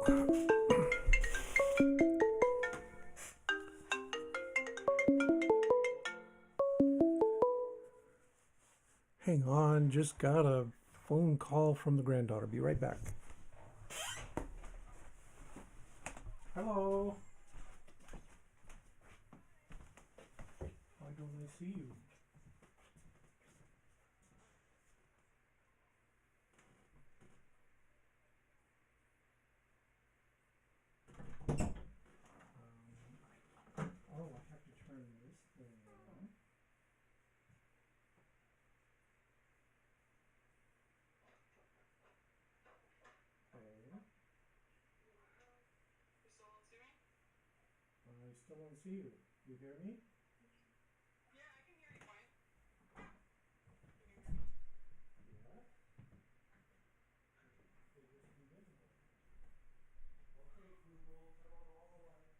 Hang on, just got a phone call from the granddaughter. Be right back. Hello. Why don't I see you? Oh, I have to turn this thing on. Okay. I still don't see you. You hear me? Yeah. You're just invisible. Okay, Google, turn on all the lights.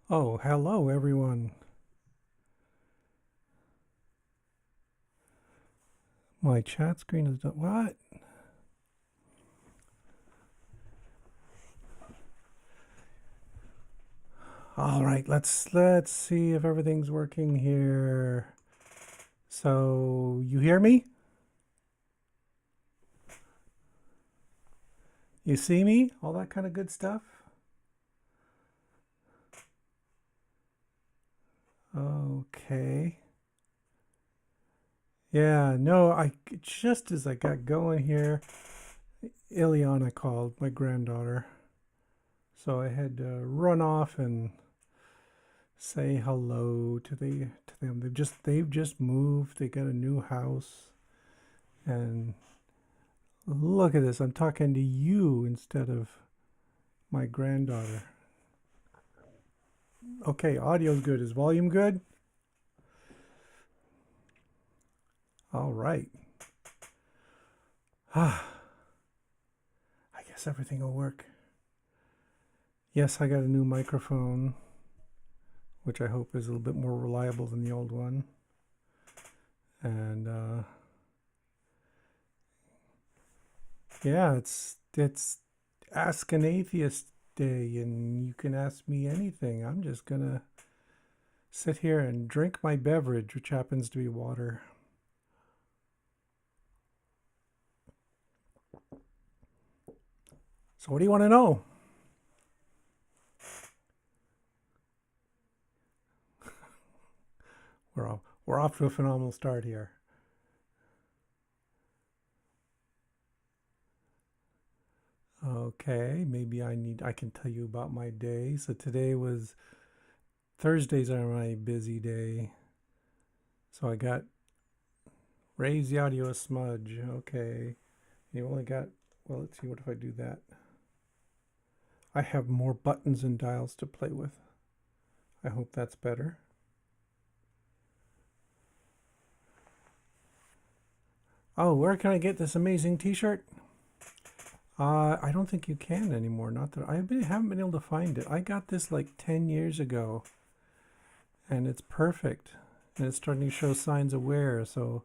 Oh, hello, everyone. My chat screen is done. What? All right, let's see if everything's working here. So, you hear me? You see me? All that kind of good stuff? Okay. Yeah, no, I just as I got going here, Ileana called, my granddaughter. So I had to run off and say hello to them. They've just moved. They got a new house. And look at this. I'm talking to you instead of my granddaughter. Okay, audio's good. Is volume good? All right. I guess everything will work. Yes, I got a new microphone, which I hope is a little bit more reliable than the old one. And yeah, it's Ask an Atheist Day, and you can ask me anything. I'm just gonna sit here and drink my beverage, which happens to be water. So what do you want to know? We're off to a phenomenal start here. Okay, maybe I can tell you about my day. So today was Thursdays are my busy day. So I got raise the audio a smudge. Okay. You only got, well, let's see, what if I do that? I have more buttons and dials to play with. I hope that's better. Oh, where can I get this amazing t-shirt? I don't think you can anymore. Not that haven't been able to find it. I got this like 10 years ago, and it's perfect. And it's starting to show signs of wear. So,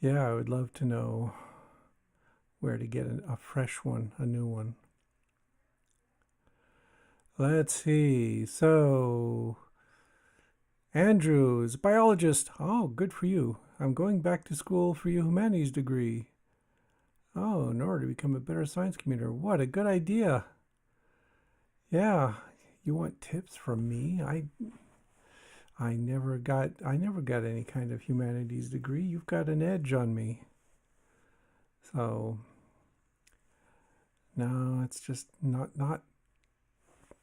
yeah, I would love to know where to get a fresh one, a new one. Let's see. So, Andrew is a biologist. Oh, good for you. I'm going back to school for your humanities degree. Oh, in order to become a better science communicator. What a good idea. Yeah, you want tips from me? I never got any kind of humanities degree. You've got an edge on me. So no, it's just not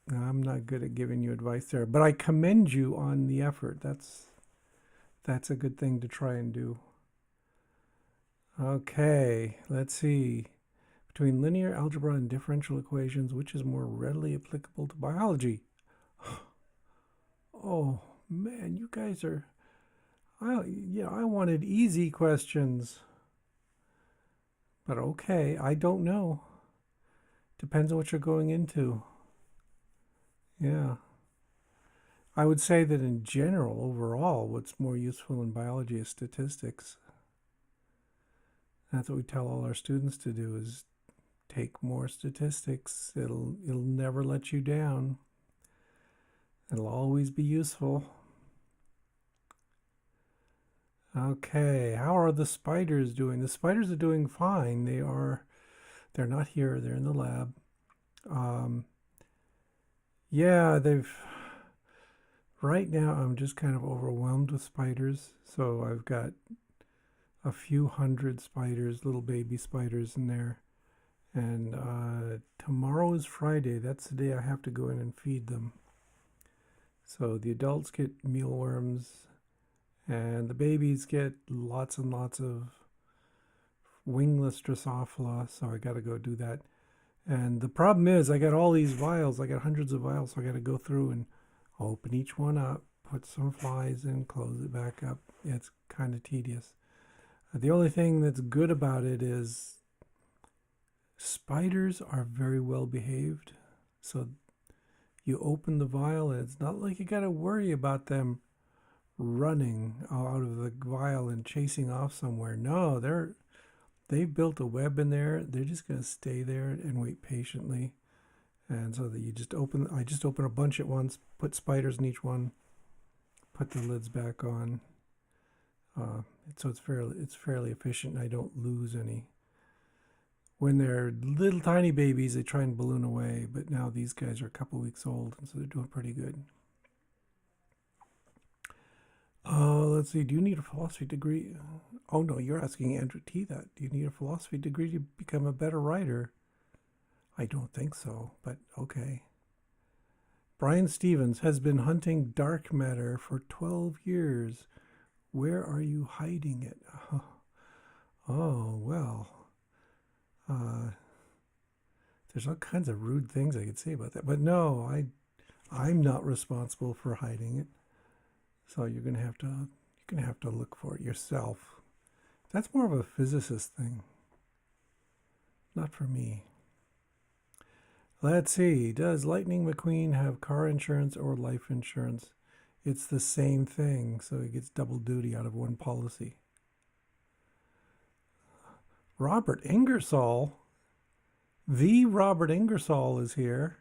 I'm not good at giving you advice there, but I commend you on the effort. That's a good thing to try and do. Okay, let's see. Between linear algebra and differential equations, which is more readily applicable to biology? Oh, man, you guys are I wanted easy questions. But okay, I don't know. Depends on what you're going into. Yeah. I would say that in general, overall, what's more useful in biology is statistics. That's what we tell all our students to do is take more statistics. It'll never let you down. It'll always be useful. Okay, how are the spiders doing? The spiders are doing fine. They're not here, they're in the lab. Yeah, right now I'm just kind of overwhelmed with spiders. So I've got a few hundred spiders, little baby spiders in there. And tomorrow is Friday. That's the day I have to go in and feed them. So the adults get mealworms, and the babies get lots and lots of wingless Drosophila. So I got to go do that. And the problem is, I got all these vials. I got hundreds of vials, so I got to go through and open each one up, put some flies in, close it back up. It's kind of tedious. The only thing that's good about it is spiders are very well behaved. So you open the vial, and it's not like you got to worry about them running out of the vial and chasing off somewhere. No, they've built a web in there. They're just going to stay there and wait patiently. And so that I just open a bunch at once, put spiders in each one, put the lids back on. So it's fairly efficient, and I don't lose any. When they're little tiny babies, they try and balloon away, but now these guys are a couple weeks old, and so they're doing pretty good. Let's see. Do you need a philosophy degree? Oh no, you're asking Andrew T. that. Do you need a philosophy degree to become a better writer? I don't think so, but okay. Brian Stevens has been hunting dark matter for 12 years. Where are you hiding it? Oh, well. There's all kinds of rude things I could say about that. But no, I'm not responsible for hiding it. So you're gonna have to look for it yourself. That's more of a physicist thing. Not for me. Let's see. Does Lightning McQueen have car insurance or life insurance? It's the same thing, so he gets double duty out of one policy. Robert Ingersoll? The Robert Ingersoll is here.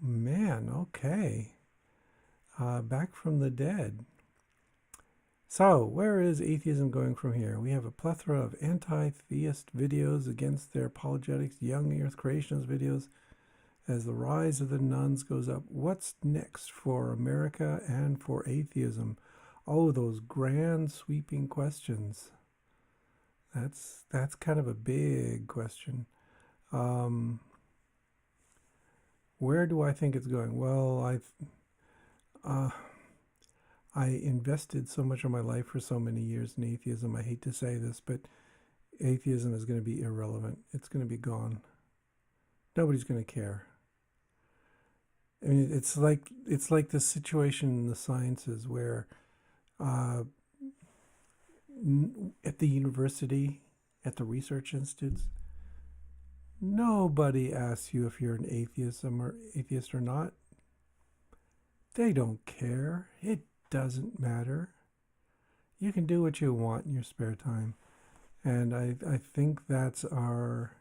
Man, okay. Back from the dead. So, where is atheism going from here? We have a plethora of anti-theist videos against their apologetics, young earth creationist videos. As the rise of the nuns goes up, what's next for America and for atheism? Oh, those grand sweeping questions. That's kind of a big question. Where do I think it's going? Well, I invested so much of my life for so many years in atheism. I hate to say this, but atheism is going to be irrelevant. It's going to be gone. Nobody's going to care. I mean, it's like the situation in the sciences where uh, at the university, at the research institutes, nobody asks you if you're an atheist or not. They don't care. It doesn't matter. You can do what you want in your spare time, and I think that's our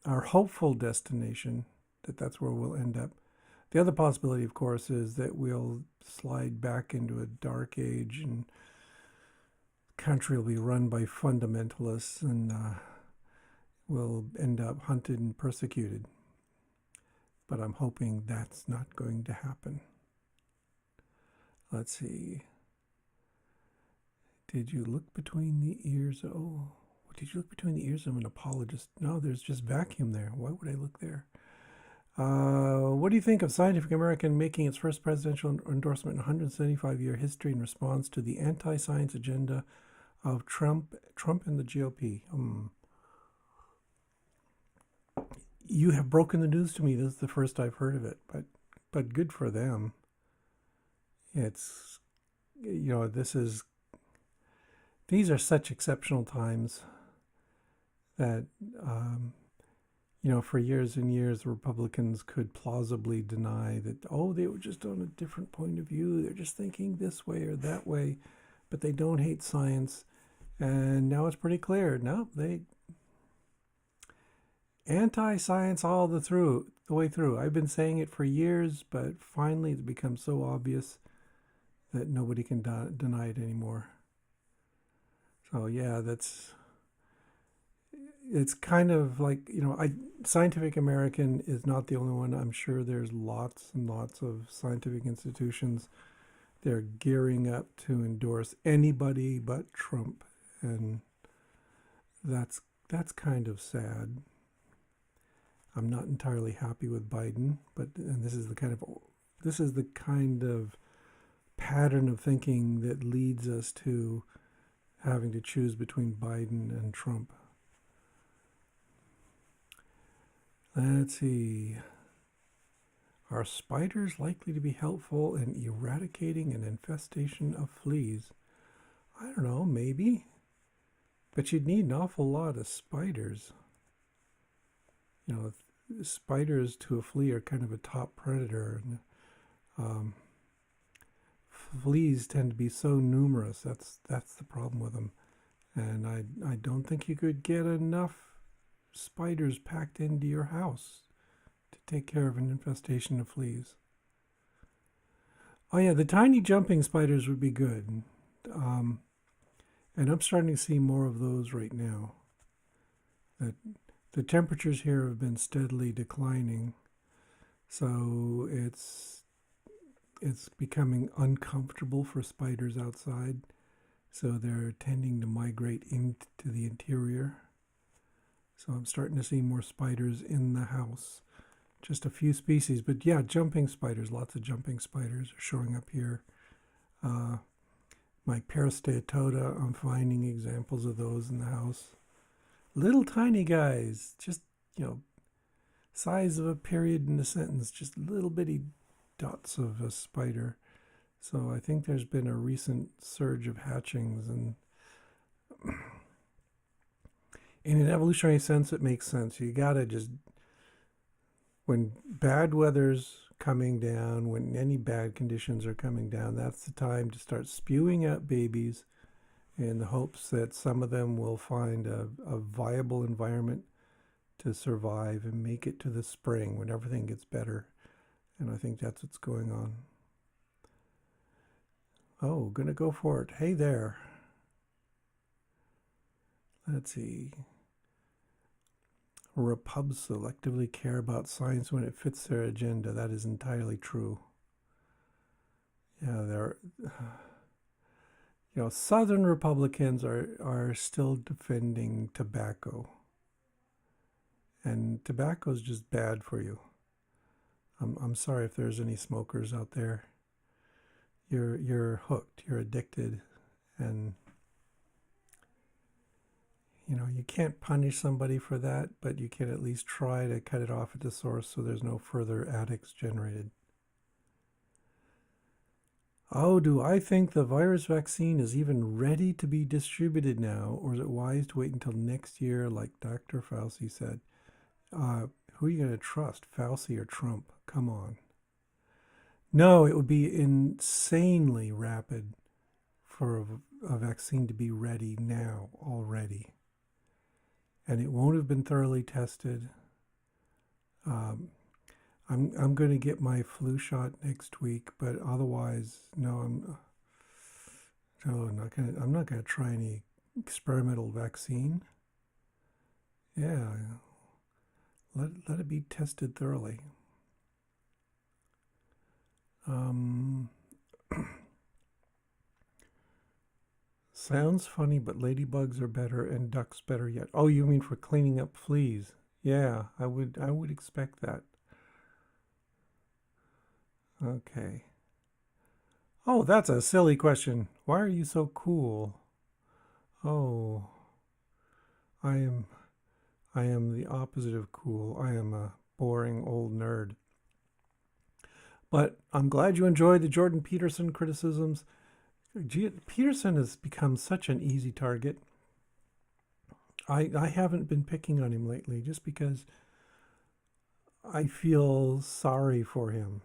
hopeful destination. That's where we'll end up. The other possibility, of course, is that we'll slide back into a dark age and the country will be run by fundamentalists and we'll end up hunted and persecuted. But I'm hoping that's not going to happen. Let's see. Did you look between the ears? Oh, did you look between the ears of an apologist? No, there's just vacuum there. Why would I look there? What do you think of Scientific American making its first presidential endorsement in 175-year history in response to the anti-science agenda of Trump and the GOP? You have broken the news to me. This is the first I've heard of it, but good for them. It's these are such exceptional times that for years and years, Republicans could plausibly deny that, they were just on a different point of view. They're just thinking this way or that way, but they don't hate science. And now it's pretty clear. No, they anti-science all the way through. I've been saying it for years, but finally it's become so obvious that nobody can deny it anymore. So yeah, it's kind of like, Scientific American is not the only one. I'm sure there's lots and lots of scientific institutions. They're gearing up to endorse anybody but Trump, and that's kind of sad. I'm not entirely happy with Biden, and this is the kind of pattern of thinking that leads us to having to choose between Biden and Trump. Let's see. Are spiders likely to be helpful in eradicating an infestation of fleas? I don't know, maybe. But you'd need an awful lot of spiders. Spiders to a flea are kind of a top predator. And fleas tend to be so numerous. That's the problem with them. And I don't think you could get enough spiders packed into your house to take care of an infestation of fleas. Oh yeah, the tiny jumping spiders would be good. And I'm starting to see more of those right now. That the temperatures here have been steadily declining, so it's becoming uncomfortable for spiders outside, so they're tending to migrate into the interior. So I'm starting to see more spiders in the house. Just a few species, but yeah, jumping spiders, lots of jumping spiders are showing up here. My Peristeatota, I'm finding examples of those in the house. Little tiny guys, just, size of a period in a sentence, just little bitty dots of a spider. So I think there's been a recent surge of hatchings, and in an evolutionary sense, it makes sense. You gotta just, when bad weather's coming down, when any bad conditions are coming down, that's the time to start spewing out babies in the hopes that some of them will find a viable environment to survive and make it to the spring when everything gets better. And I think that's what's going on. Oh, gonna go for it. Hey there. Let's see. Repubs selectively care about science when it fits their agenda. That is entirely true. Yeah, Southern Republicans are still defending tobacco. And tobacco is just bad for you. I'm sorry if there's any smokers out there. You're hooked. You're addicted, and You can't punish somebody for that, but you can at least try to cut it off at the source so there's no further addicts generated. Oh, do I think the virus vaccine is even ready to be distributed now, or is it wise to wait until next year, like Dr. Fauci said? Who are you going to trust, Fauci or Trump? Come on. No, it would be insanely rapid for a vaccine to be ready now already. And it won't have been thoroughly tested. Um, I'm going to get my flu shot next week, but otherwise, no, I'm not going to try any experimental vaccine. Yeah, let it be tested thoroughly. Sounds funny, but ladybugs are better and ducks better yet. Oh, you mean for cleaning up fleas? Yeah, I would expect that. Okay. Oh, that's a silly question. Why are you so cool? Oh, I am I am the opposite of cool. I am a boring old nerd. But I'm glad you enjoyed the Jordan Peterson criticisms. Peterson has become such an easy target. I haven't been picking on him lately just because I feel sorry for him.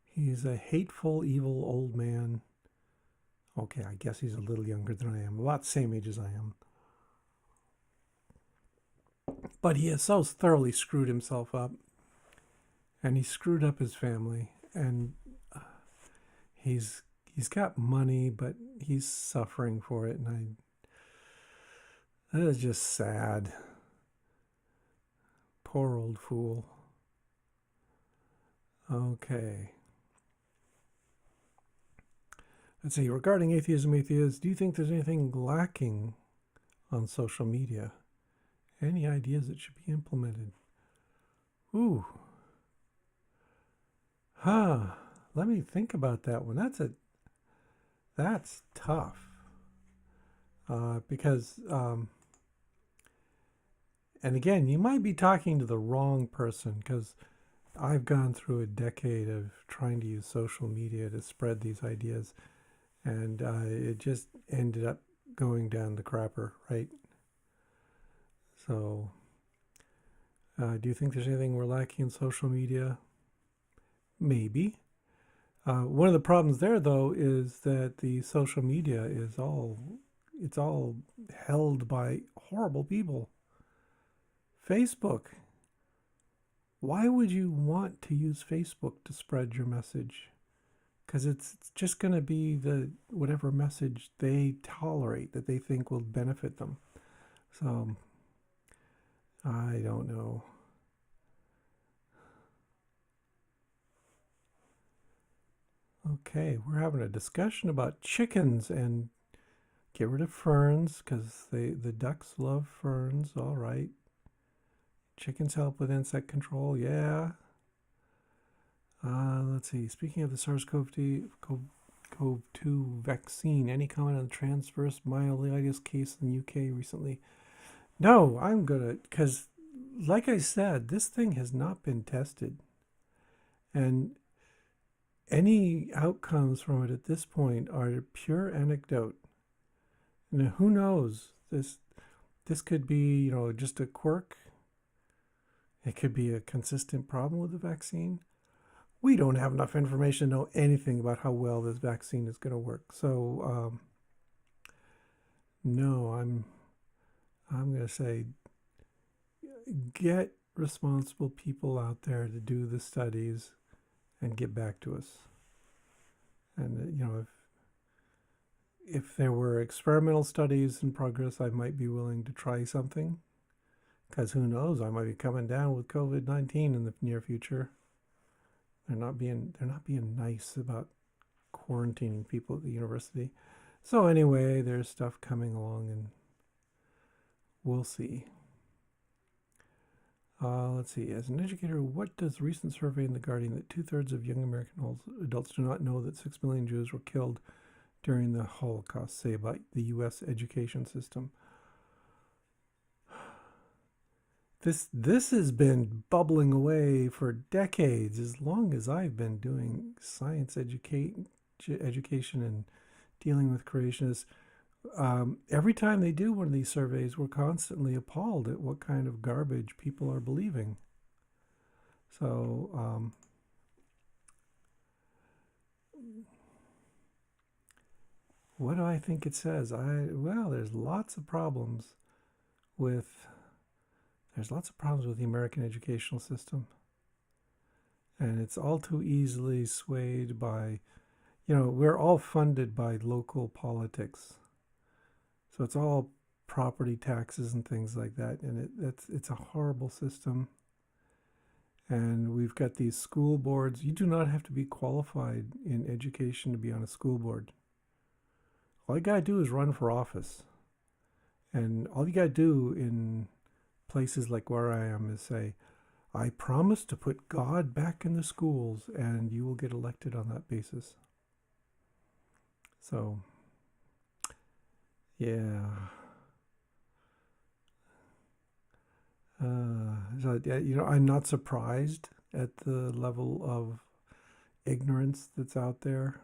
He's a hateful, evil old man. Okay, I guess he's a little younger than I am, about the same age as I am. But he has so thoroughly screwed himself up, and he screwed up his family, and he's he's got money, but he's suffering for it, and that is just sad. Poor old fool. Okay. Let's see. Regarding atheism, atheists, do you think there's anything lacking on social media? Any ideas that should be implemented? Ooh. Huh. Let me think about that one. That's tough. Because and again, you might be talking to the wrong person because I've gone through a decade of trying to use social media to spread these ideas, and it just ended up going down the crapper, right? So, do you think there's anything we're lacking in social media? Maybe. One of the problems there, though, is that the social media it's all held by horrible people. Facebook. Why would you want to use Facebook to spread your message? Because it's just going to be the whatever message they tolerate that they think will benefit them. So I don't know. Okay, we're having a discussion about chickens and get rid of ferns because the ducks love ferns. All right. Chickens help with insect control. Yeah. Let's see. Speaking of the SARS-CoV-2 vaccine, any comment on the transverse myelitis case in the UK recently? No, I'm gonna because, like I said, this thing has not been tested, and any outcomes from it at this point are pure anecdote. Now, who knows? This could be, just a quirk. It could be a consistent problem with the vaccine. We don't have enough information to know anything about how well this vaccine is going to work. So, no, I'm going to say get responsible people out there to do the studies and get back to us. And if there were experimental studies in progress, I might be willing to try something. Because who knows, I might be coming down with COVID-19 in the near future. They're not being nice about quarantining people at the university. So anyway, there's stuff coming along, and we'll see. Let's see. As an educator, what does the recent survey in The Guardian that 2/3 of young American adults do not know that 6 million Jews were killed during the Holocaust say about the U.S. education system? this has been bubbling away for decades, as long as I've been doing science education and dealing with creationists. Every time they do one of these surveys, we're constantly appalled at what kind of garbage people are believing. So, what do I think it says? Well, with there's lots of problems with the American educational system, and it's all too easily swayed by, we're all funded by local politics, so it's all property taxes and things like that, and it's a horrible system. And we've got these school boards. You do not have to be qualified in education to be on a school board. All you gotta do is run for office. And all you gotta do in places like where I am is say, I promise to put God back in the schools, and you will get elected on that basis. So, yeah. I'm not surprised at the level of ignorance that's out there.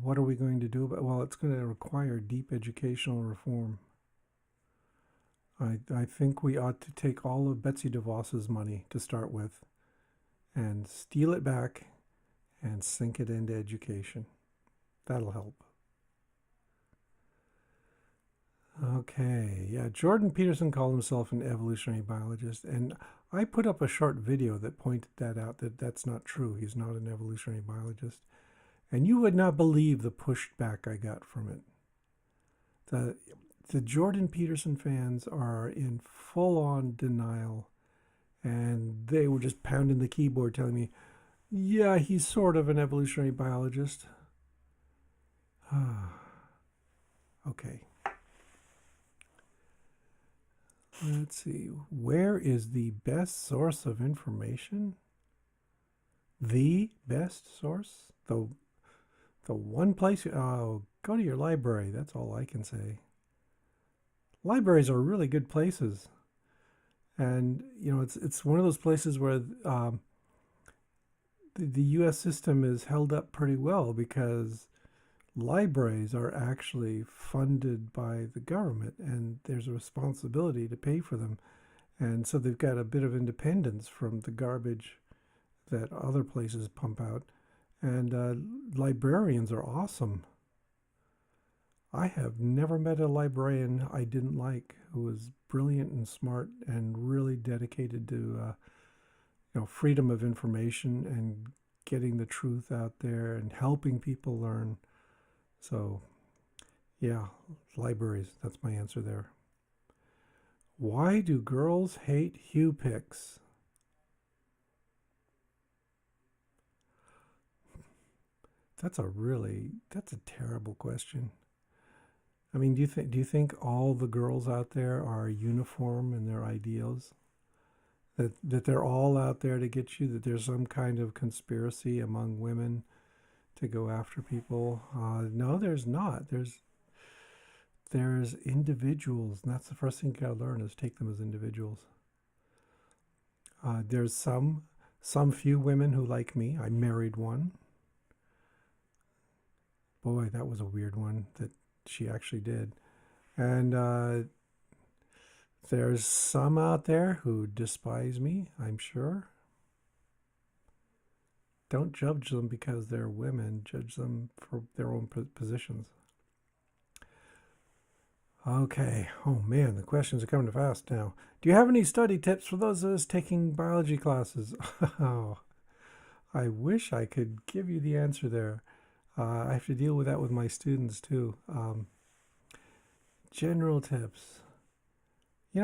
What are we going to do about? Well, it's going to require deep educational reform. I think we ought to take all of Betsy DeVos's money to start with and steal it back and sink it into education. That'll help. Okay, yeah, Jordan Peterson called himself an evolutionary biologist, and I put up a short video that pointed that out, that that's not true. He's not an evolutionary biologist. And you would not believe the pushback I got from it. The Jordan Peterson fans are in full-on denial, and they were just pounding the keyboard telling me, yeah, he's sort of an evolutionary biologist. Okay. Let's see. Where is the best source of information? The best source? The one place, go to your library. That's all I can say. Libraries are really good places. And, it's one of those places where the U.S. system is held up pretty well because libraries are actually funded by the government, and there's a responsibility to pay for them. And so they've got a bit of independence from the garbage that other places pump out. And librarians are awesome. I have never met a librarian I didn't like who was brilliant and smart and really dedicated to freedom of information and getting the truth out there and helping people learn. So, yeah, libraries, that's my answer there. Why do girls hate Hue picks? That's a terrible question. I mean, do you think all the girls out there are uniform in their ideals? That they're all out there to get you, that there's some kind of conspiracy among women to go after people? No, there's not. There's individuals, and that's the first thing you gotta learn is take them as individuals. There's some few women who like me. I married one. Boy, that was a weird one that she actually did. And there's some out there who despise me, I'm sure. Don't judge them because they're women. Judge them for their own positions. Okay. Oh man, the questions are coming fast now. Do you have any study tips for those of us taking biology classes? Oh, I wish I could give you the answer there. I have to deal with that with my students too. General tips. You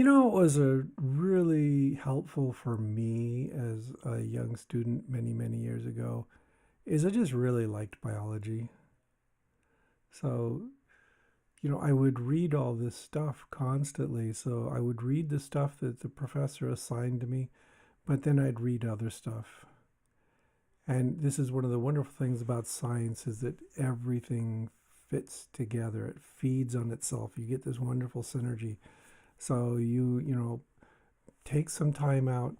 know, it was a really helpful for me as a young student many, many years ago, is I just really liked biology. So, I would read all this stuff constantly. So I would read the stuff that the professor assigned to me, but then I'd read other stuff. And this is one of the wonderful things about science is that everything fits together. It feeds on itself. You get this wonderful synergy. So take some time out.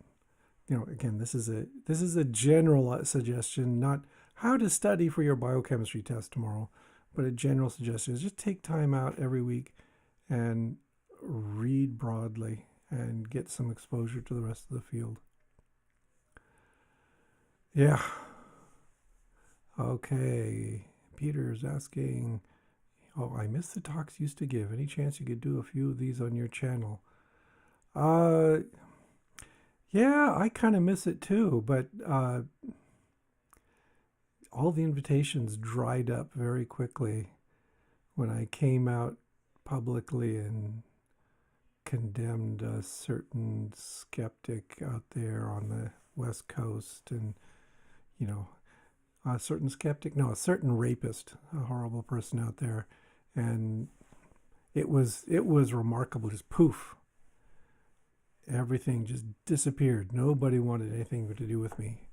Again, this is a general suggestion, not how to study for your biochemistry test tomorrow, but a general suggestion is just take time out every week and read broadly and get some exposure to the rest of the field. Yeah. Okay. Peter's asking, oh, I missed the talks you used to give. Any chance you could do a few of these on your channel? Yeah, I kind of miss it too, but all the invitations dried up very quickly when I came out publicly and condemned a certain skeptic out there on the West Coast, and a certain skeptic, no, a certain rapist, a horrible person out there, and it was remarkable. Just poof, everything just disappeared. Nobody wanted anything to do with me.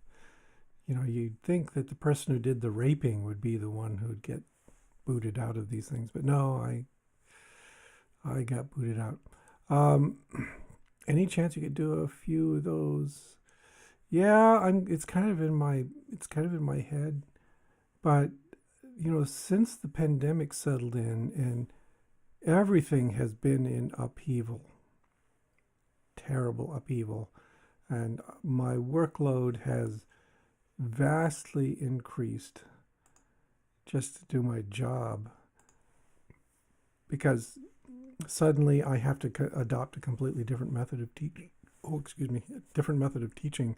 You'd think that the person who did the raping would be the one who'd get booted out of these things, but no, I got booted out. Any chance you could do a few of those? Yeah, it's kind of in my head, but since the pandemic settled in and everything has been in upheaval, terrible upheaval, and my workload has vastly increased just to do my job, because suddenly I have to adopt a completely different method of teaching. Different method of teaching,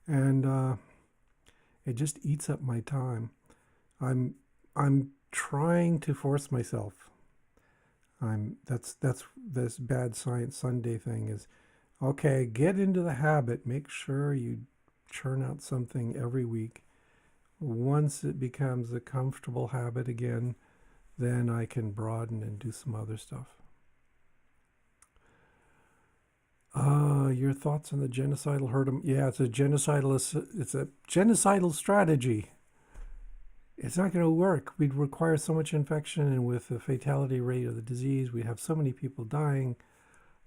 and it just eats up my time. I'm trying to force myself. That's this bad science Sunday thing is, okay, get into the habit. Make sure you churn out something every week. Once it becomes a comfortable habit again, then I can broaden and do some other stuff. Your thoughts on the genocidal herd? Yeah, it's a genocidal strategy. It's not going to work. We'd require so much infection, and with the fatality rate of the disease, we have so many people dying.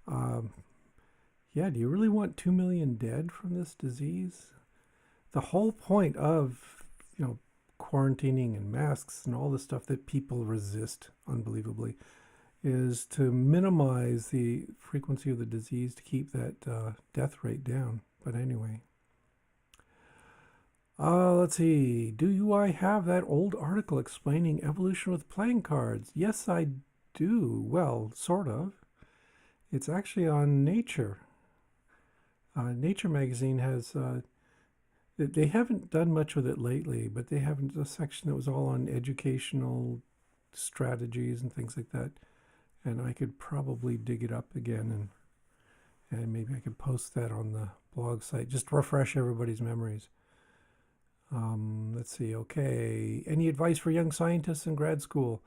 Yeah, do you really want 2 million dead from this disease? The whole point of, quarantining and masks and all the stuff that people resist unbelievably is to minimize the frequency of the disease to keep that death rate down. But anyway. Let's see. I have that old article explaining evolution with playing cards? Yes, I do. Well, sort of. It's actually on Nature. Nature magazine has... they haven't done much with it lately, but they have a section that was all on educational strategies and things like that. And I could probably dig it up again, and maybe I could post that on the blog site just to refresh everybody's memories. Let's see. Okay. Any advice for young scientists in grad school?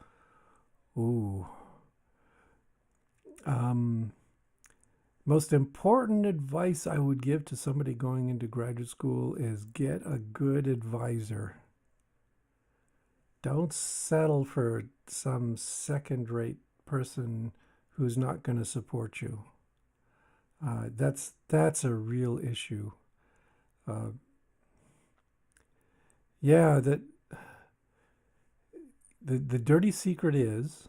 Ooh. Most important advice I would give to somebody going into graduate school is get a good advisor. Don't settle for some second-rate person who's not going to support you. That's a real issue. Yeah, the dirty secret is,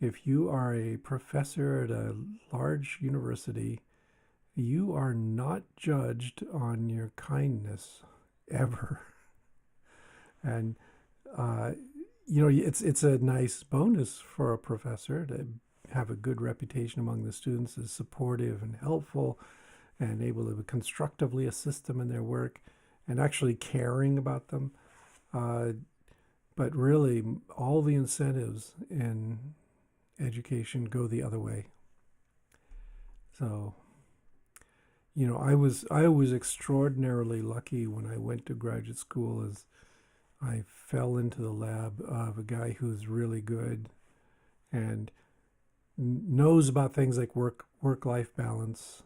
if you are a professor at a large university, you are not judged on your kindness ever. And it's a nice bonus for a professor to have a good reputation among the students as supportive and helpful and able to constructively assist them in their work and actually caring about them. But really, all the incentives in education go the other way. So, I was extraordinarily lucky when I went to graduate school, as I fell into the lab of a guy who's really good and knows about things like work-life balance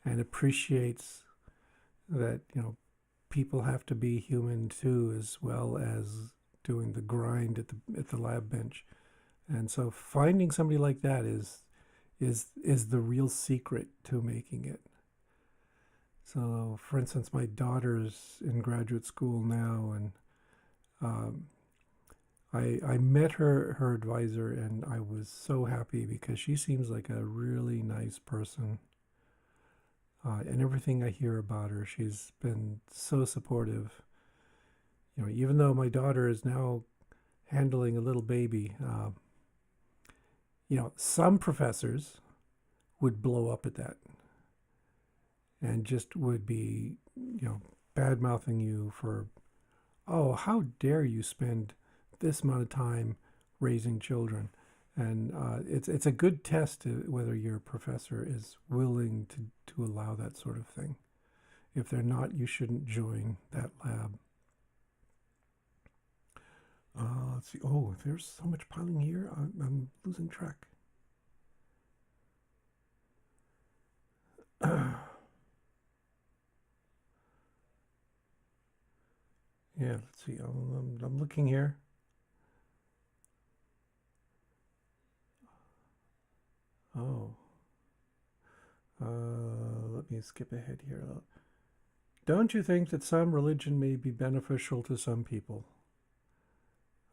and appreciates that, people have to be human too, as well as doing the grind at the lab bench. And so finding somebody like that is the real secret to making it. So, for instance, my daughter's in graduate school now, and um, I met her advisor, and I was so happy because she seems like a really nice person. And everything I hear about her, she's been so supportive. You know, even though my daughter is now handling a little baby, you know, some professors would blow up at that and just would be, you know, bad mouthing you for, oh, how dare you spend this amount of time raising children? And it's a good test to whether your professor is willing to allow that sort of thing. If they're not, you shouldn't join that lab. Let's see. Oh, there's so much piling here. I'm losing track. Yeah, let's see. I'm looking here. Oh, let me skip ahead here. Don't you think that some religion may be beneficial to some people?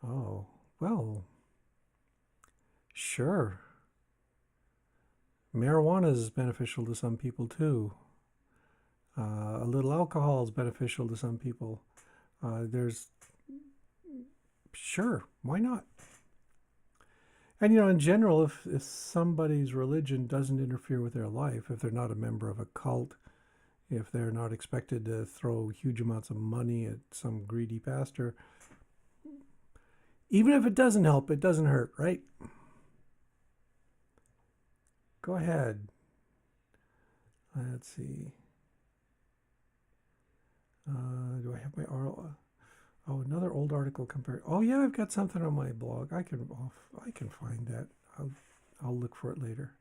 Oh, well, sure. Marijuana is beneficial to some people too. A little alcohol is beneficial to some people. There's, sure, why not? And you know, in general, if somebody's religion doesn't interfere with their life, if they're not a member of a cult, if they're not expected to throw huge amounts of money at some greedy pastor, even if it doesn't help, it doesn't hurt, right? Go ahead. Let's see. Do I have my oh, another old article compared. Oh yeah, I've got something on my blog. I can find that. I'll look for it later.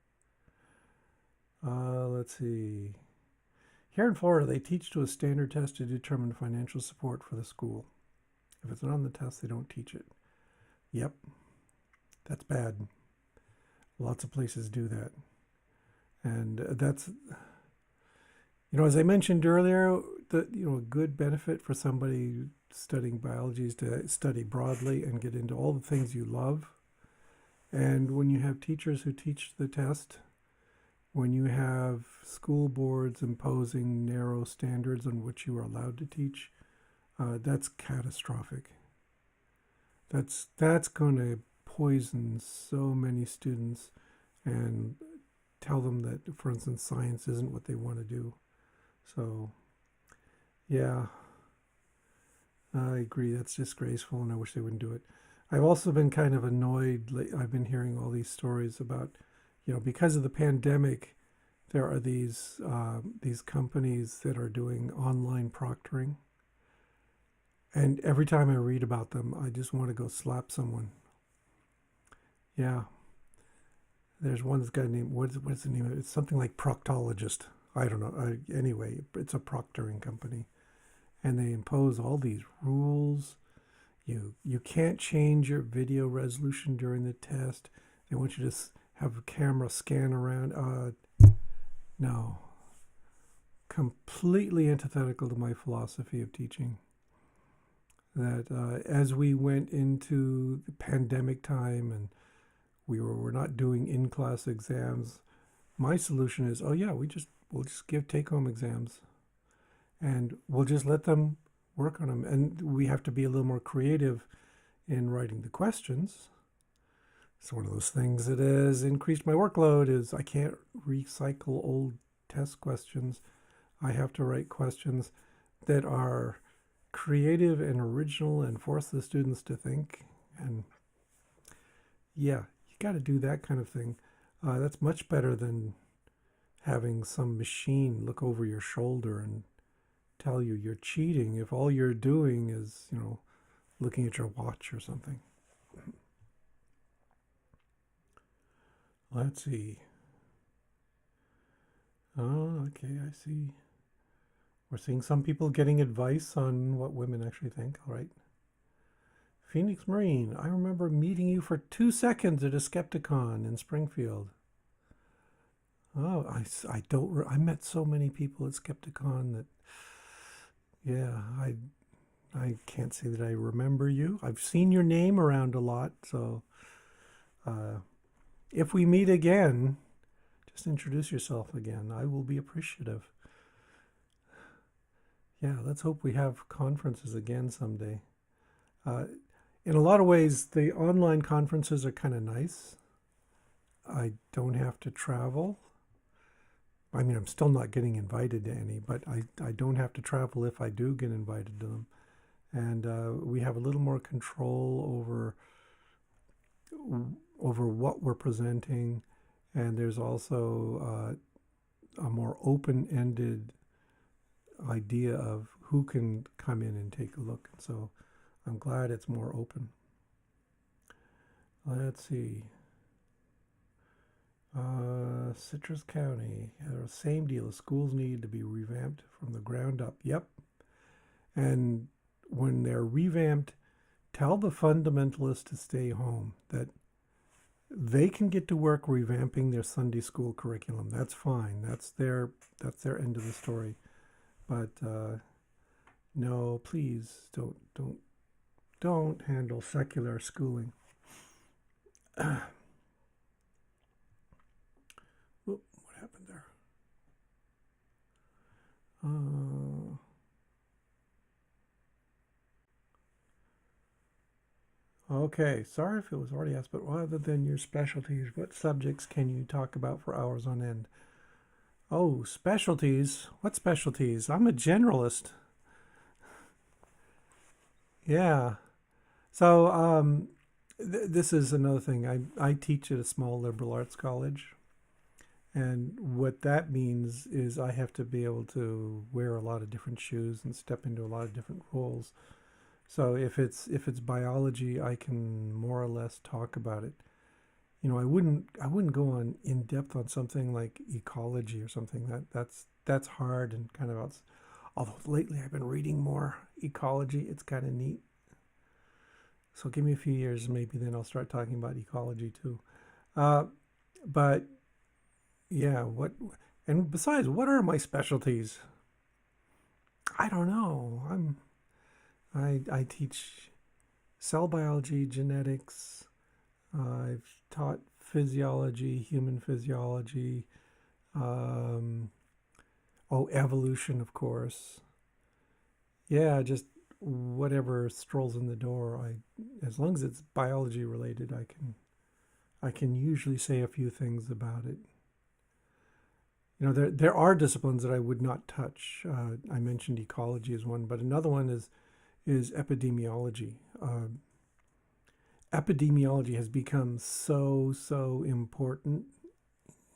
Let's see. Here in Florida, they teach to a standard test to determine financial support for the school. If it's not on the test, they don't teach it. Yep, that's bad. Lots of places do that, and that's, you know, as I mentioned earlier, a good benefit for somebody studying biology is to study broadly and get into all the things you love. And when you have teachers who teach the test, when you have school boards imposing narrow standards on what you are allowed to teach, that's catastrophic. That's going to poison so many students and tell them that, for instance, science isn't what they want to do. So, yeah, I agree. That's disgraceful, and I wish they wouldn't do it. I've also been kind of annoyed. I've been hearing all these stories about, you know, because of the pandemic, there are these companies that are doing online proctoring, and every time I read about them, I just want to go slap someone. Yeah, there's one that's got a name. What's the name of it? It's something like proctologist. I don't know. Anyway, it's a proctoring company, and they impose all these rules. You can't change your video resolution during the test. They want you to have a camera scan around. No, completely antithetical to my philosophy of teaching. That as we went into the pandemic time and we're not doing in-class exams, my solution is, oh yeah, we'll just give take-home exams, and we'll just let them work on them. And we have to be a little more creative in writing the questions. So one of those things that has increased my workload is I can't recycle old test questions. I have to write questions that are creative and original and force the students to think. And yeah, you got to do that kind of thing. That's much better than having some machine look over your shoulder and tell you you're cheating if all you're doing is, you know, looking at your watch or something. Let's see. Oh, okay, I see. We're seeing some people getting advice on what women actually think. All right. Phoenix Marine, I remember meeting you for 2 seconds at a Skepticon in Springfield. Oh, I don't, I met so many people at Skepticon that, yeah, I can't say that I remember you. I've seen your name around a lot, so uh, if we meet again, just introduce yourself again. I will be appreciative. Yeah, let's hope we have conferences again someday. Uh, in a lot of ways, the online conferences are kind of nice. I don't have to travel. I mean, I'm still not getting invited to any, but I don't have to travel if I do get invited to them. And we have a little more control over what we're presenting. And there's also a more open-ended idea of who can come in and take a look. So I'm glad it's more open. Let's see. Citrus County, same deal. Schools need to be revamped from the ground up. Yep. And when they're revamped, tell the fundamentalists to stay home, that they can get to work revamping their Sunday school curriculum. That's fine. That's their end of the story. But no, please don't handle secular schooling. Whoop, what happened there? Okay, sorry if it was already asked, but other than your specialties, what subjects can you talk about for hours on end? Oh, specialties? What specialties? I'm a generalist. Yeah. So, this is another thing. I teach at a small liberal arts college. And what that means is I have to be able to wear a lot of different shoes and step into a lot of different roles. So if it's biology, I can more or less talk about it. You know, I wouldn't go on in depth on something like ecology or something. That's hard and kind of although lately I've been reading more ecology. It's kind of neat. So give me a few years, maybe then I'll start talking about ecology too. Uh, but yeah, and besides, what are my specialties? I don't know. I teach cell biology, genetics. I've taught physiology, human physiology. Um, oh, evolution, of course. Yeah, just whatever strolls in the door. As long as it's biology related, I can usually say a few things about it. You know, there are disciplines that I would not touch. I mentioned ecology as one, but another one is epidemiology. Epidemiology has become so important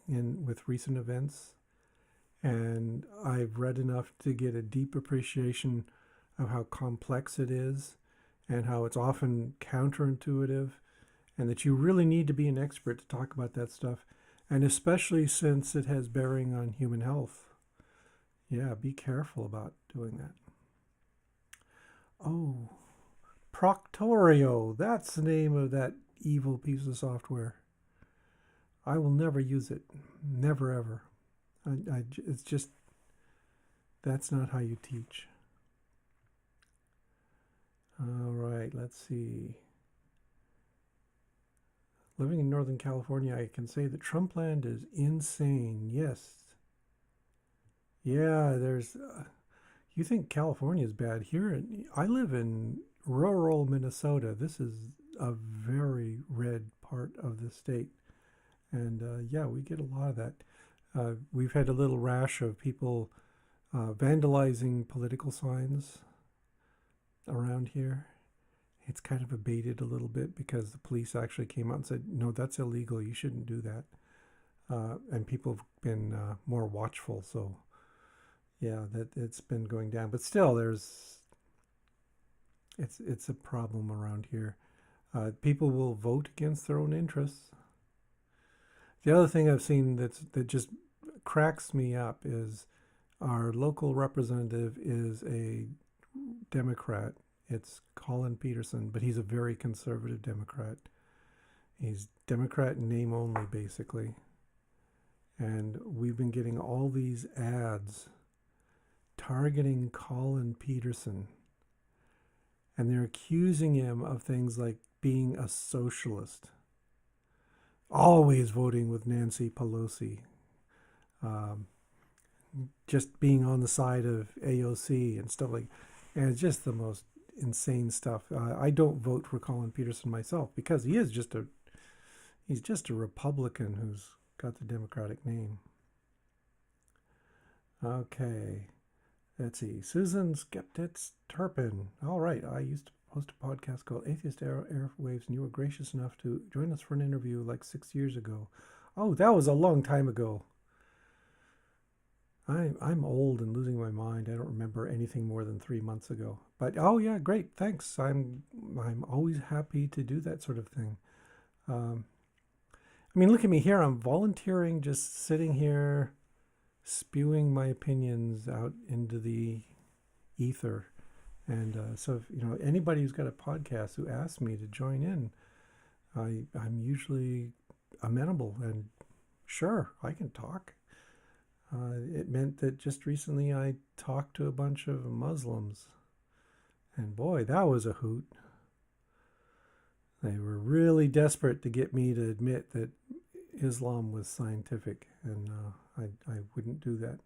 in with recent events, and I've read enough to get a deep appreciation of how complex it is, and how it's often counterintuitive, and that you really need to be an expert to talk about that stuff, and especially since it has bearing on human health. Yeah, be careful about doing that. Oh, Proctorio. That's the name of that evil piece of software. I will never use it. Never ever. It's just, that's not how you teach. All right, let's see. Living in Northern California, I can say that Trumpland is insane. Yes. Yeah, you think California is bad. I live in rural Minnesota. This is a very red part of the state. And yeah, we get a lot of that. We've had a little rash of people vandalizing political signs around here. It's kind of abated a little bit because the police actually came out and said, no, that's illegal. You shouldn't do that. And people have been more watchful. So yeah, that it's been going down. But still, it's a problem around here. People will vote against their own interests. The other thing I've seen that just cracks me up is our local representative is a Democrat, It's Colin Peterson, but he's a very conservative Democrat. He's Democrat in name only, basically. And we've been getting all these ads targeting Colin Peterson. And they're accusing him of things like being a socialist, always voting with Nancy Pelosi, um, just being on the side of AOC and stuff like. And it's just the most insane stuff. I don't vote for Colin Peterson myself because he's just a Republican who's got the Democratic name. Okay, let's see. Susan Skeptitz Turpin. All right, I used to host a podcast called Atheist Airwaves, and you were gracious enough to join us for an interview like 6 years ago. Oh, that was a long time ago. I'm old and losing my mind. I don't remember anything more than 3 months ago. But oh yeah, great, thanks. I'm always happy to do that sort of thing. I mean, look at me here. I'm volunteering, just sitting here, spewing my opinions out into the ether. And so, if, anybody who's got a podcast who asks me to join in, I'm usually amenable and sure, I can talk. It meant that just recently I talked to a bunch of Muslims, and boy, that was a hoot. They were really desperate to get me to admit that Islam was scientific, and I wouldn't do that.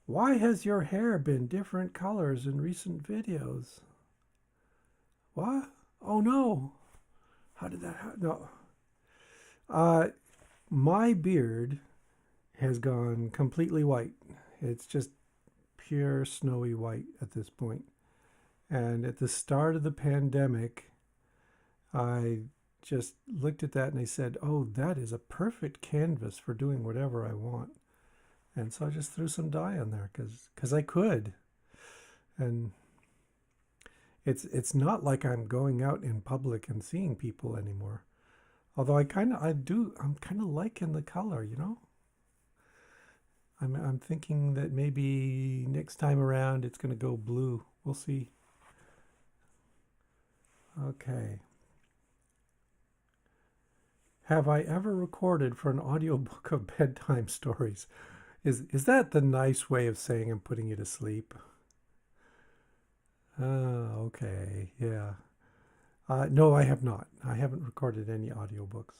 Why has your hair been different colors in recent videos? What? Oh no! How did that happen? No. My beard has gone completely white. It's just pure snowy white at this point. And at the start of the pandemic, I just looked at that and I said, oh, that is a perfect canvas for doing whatever I want. And so I just threw some dye on there because I could. And it's not like I'm going out in public and seeing people anymore. Although I'm kind of liking the color, I'm thinking that maybe next time around it's going to go blue. We'll see. Okay. Have I ever recorded for an audiobook of bedtime stories? Is that the nice way of saying I'm putting you to sleep? Okay, yeah. No, I have not. I haven't recorded any audiobooks.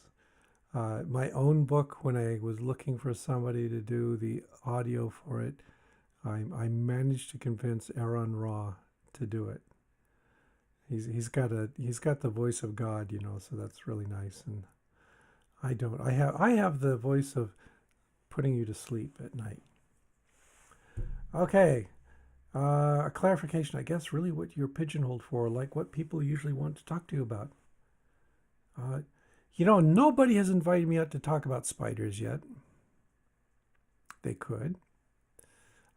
My own book, when I was looking for somebody to do the audio for it, I managed to convince Aaron Ra to do it. He's got the voice of God, so that's really nice. And I don't. I have the voice of putting you to sleep at night. Okay. A clarification, I guess, really what you're pigeonholed for, like what people usually want to talk to you about. Nobody has invited me out to talk about spiders yet. They could.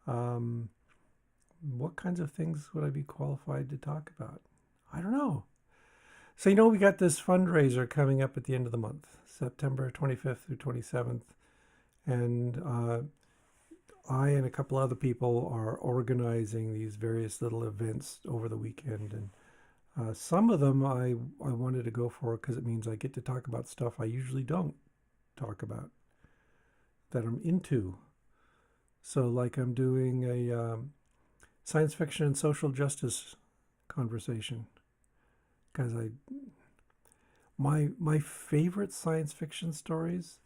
What kinds of things would I be qualified to talk about? I don't know. So, we got this fundraiser coming up at the end of the month, September 25th through 27th. And I and a couple other people are organizing these various little events over the weekend. And some of them I wanted to go for because it means I get to talk about stuff I usually don't talk about, that I'm into. So like I'm doing a science fiction and social justice conversation. Because my favorite science fiction stories,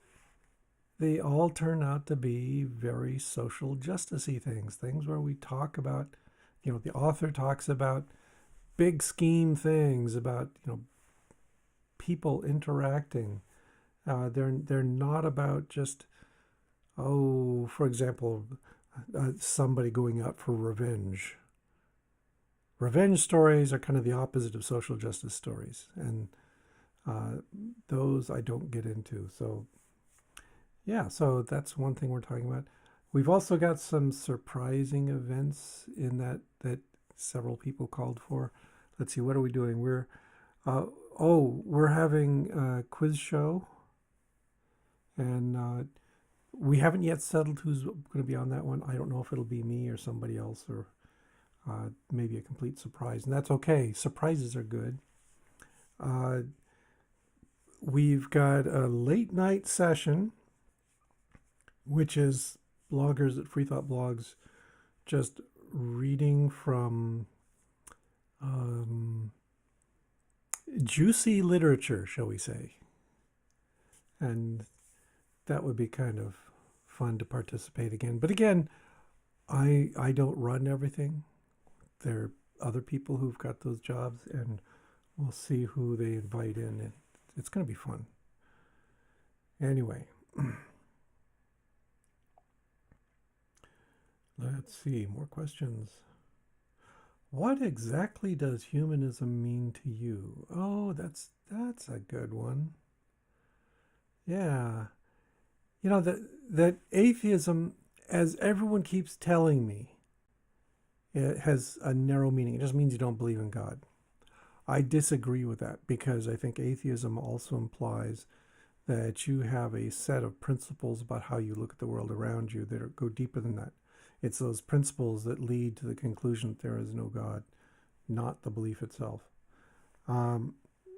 they all turn out to be very social justice-y things where we talk about, the author talks about big scheme things, about, people interacting. They're not about just, for example, somebody going out for revenge. Revenge stories are kind of the opposite of social justice stories, and those I don't get into. So yeah, so that's one thing we're talking about. We've also got some surprising events in that several people called for. Let's see, what are we doing? We're having a quiz show, and we haven't yet settled who's going to be on that one. I don't know if it'll be me or somebody else, or maybe a complete surprise, and that's okay. Surprises are good. Uh, we've got a late night session, which is bloggers at Free Thought Blogs just reading from um, juicy literature, shall we say. And that would be kind of fun to participate again. But again, I don't run everything. There are other people who've got those jobs, and we'll see who they invite in. And it's going to be fun. Anyway, let's see, more questions. What exactly does humanism mean to you? Oh, that's a good one. Yeah. You know, that atheism, as everyone keeps telling me, it has a narrow meaning. It just means you don't believe in God. I disagree with that because I think atheism also implies that you have a set of principles about how you look at the world around you that go deeper than that. It's those principles that lead to the conclusion that there is no God, not the belief itself.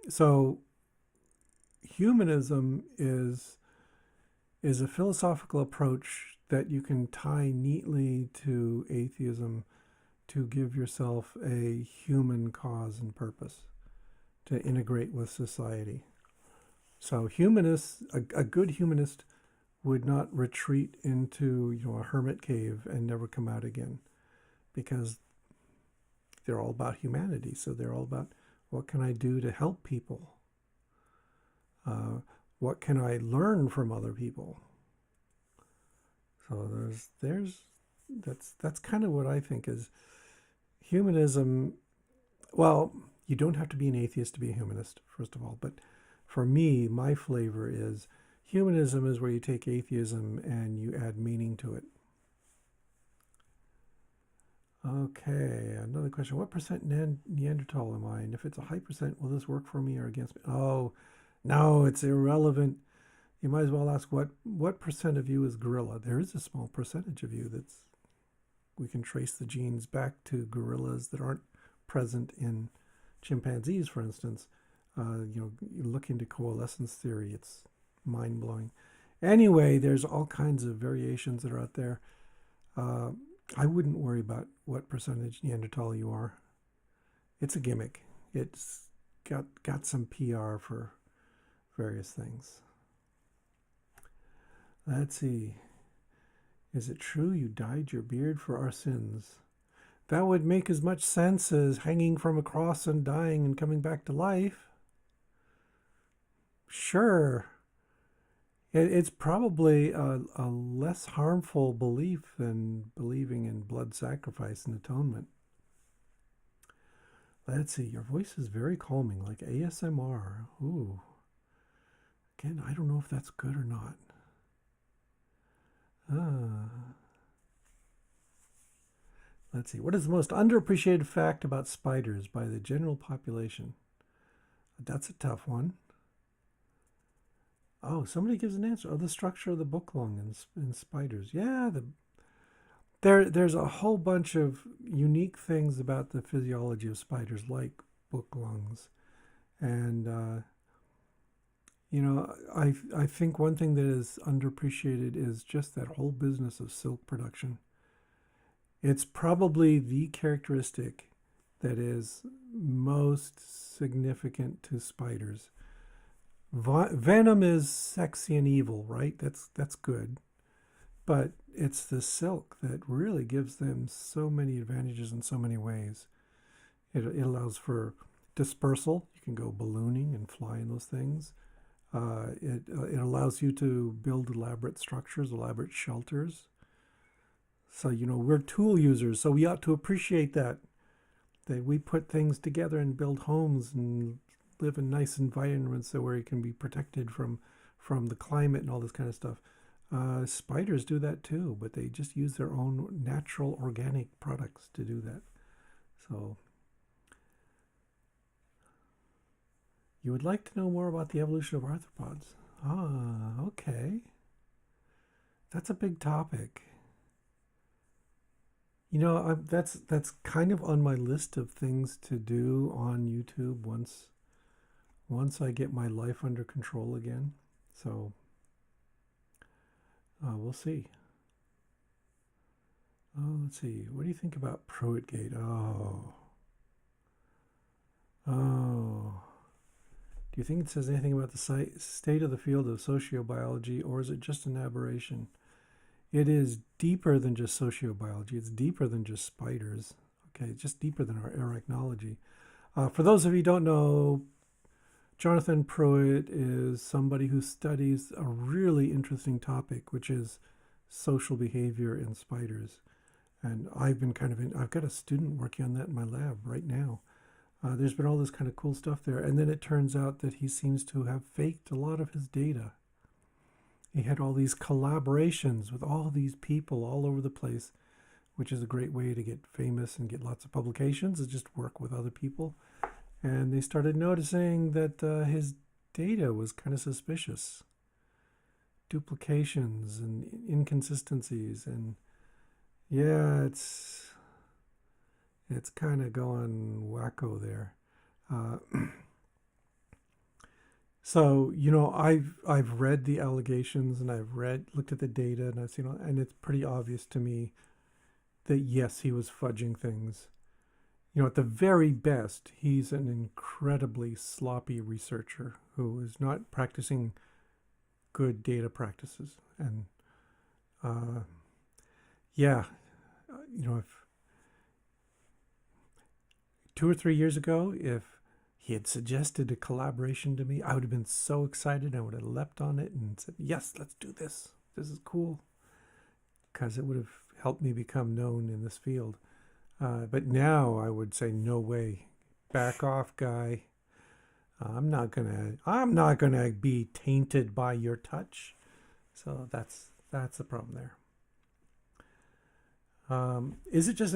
So humanism is a philosophical approach that you can tie neatly to atheism to give yourself a human cause and purpose to integrate with society. So humanists, a good humanist would not retreat into a hermit cave and never come out again, because they're all about humanity. So they're all about, what can I do to help people? What can I learn from other people? So that's kind of what I think is humanism. Well, you don't have to be an atheist to be a humanist, first of all. But for me, my flavor is humanism is where you take atheism and you add meaning to it. Okay, another question. What percent Neanderthal am I? And if it's a high percent, will this work for me or against me? Oh, no, it's irrelevant. You might as well ask what percent of you is gorilla. There is a small percentage of you we can trace the genes back to gorillas that aren't present in chimpanzees, for instance. You look into coalescence theory, it's mind-blowing. Anyway, there's all kinds of variations that are out there. I wouldn't worry about what percentage Neanderthal you are. It's a gimmick. It's got some PR for various things. Let's see. Is it true you dyed your beard for our sins? That would make as much sense as hanging from a cross and dying and coming back to life. Sure. It's probably a less harmful belief than believing in blood sacrifice and atonement. Let's see. Your voice is very calming, like ASMR. Ooh. Again, I don't know if that's good or not. Let's see. What is the most underappreciated fact about spiders by the general population? That's a tough one. Oh, somebody gives an answer. Oh, the structure of the book lung in spiders. Yeah, there's a whole bunch of unique things about the physiology of spiders, like book lungs. And, I think one thing that is underappreciated is just that whole business of silk production. It's probably the characteristic that is most significant to spiders. Venom is sexy and evil, right? That's good. But it's the silk that really gives them so many advantages in so many ways. It allows for dispersal. You can go ballooning and fly in those things. It allows you to build elaborate structures, elaborate shelters. So, we're tool users, so we ought to appreciate that we put things together and build homes and live in nice environments where you can be protected from the climate and all this kind of stuff. Spiders do that too, but they just use their own natural organic products to do that. So you would like to know more about the evolution of arthropods? Ah, okay. That's a big topic. That's kind of on my list of things to do on YouTube once I get my life under control again. So we'll see. Oh, let's see. What do you think about Pruittgate? Oh. Do you think it says anything about the state of the field of sociobiology, or is it just an aberration? It is deeper than just sociobiology. It's deeper than just spiders. Okay, it's just deeper than our arachnology. For those of you who don't know, Jonathan Pruitt is somebody who studies a really interesting topic, which is social behavior in spiders. And I've got a student working on that in my lab right now. There's been all this kind of cool stuff there. And then it turns out that he seems to have faked a lot of his data. He had all these collaborations with all these people all over the place, which is a great way to get famous and get lots of publications, is just work with other people. And they started noticing that his data was kind of suspicious. Duplications and inconsistencies. And yeah, it's kind of going wacko there. Uh, So, I've read the allegations and I've looked at the data and I've seen, and it's pretty obvious to me that yes, he was fudging things. At the very best, he's an incredibly sloppy researcher who is not practicing good data practices. And uh, yeah, if 2 or 3 years ago, if he had suggested a collaboration to me, I would have been so excited. I would have leapt on it and said, yes, let's do this. This is cool. Because it would have helped me become known in this field. But now I would say, no way. Back off, guy. I'm not gonna be tainted by your touch. So that's the problem there. Is it just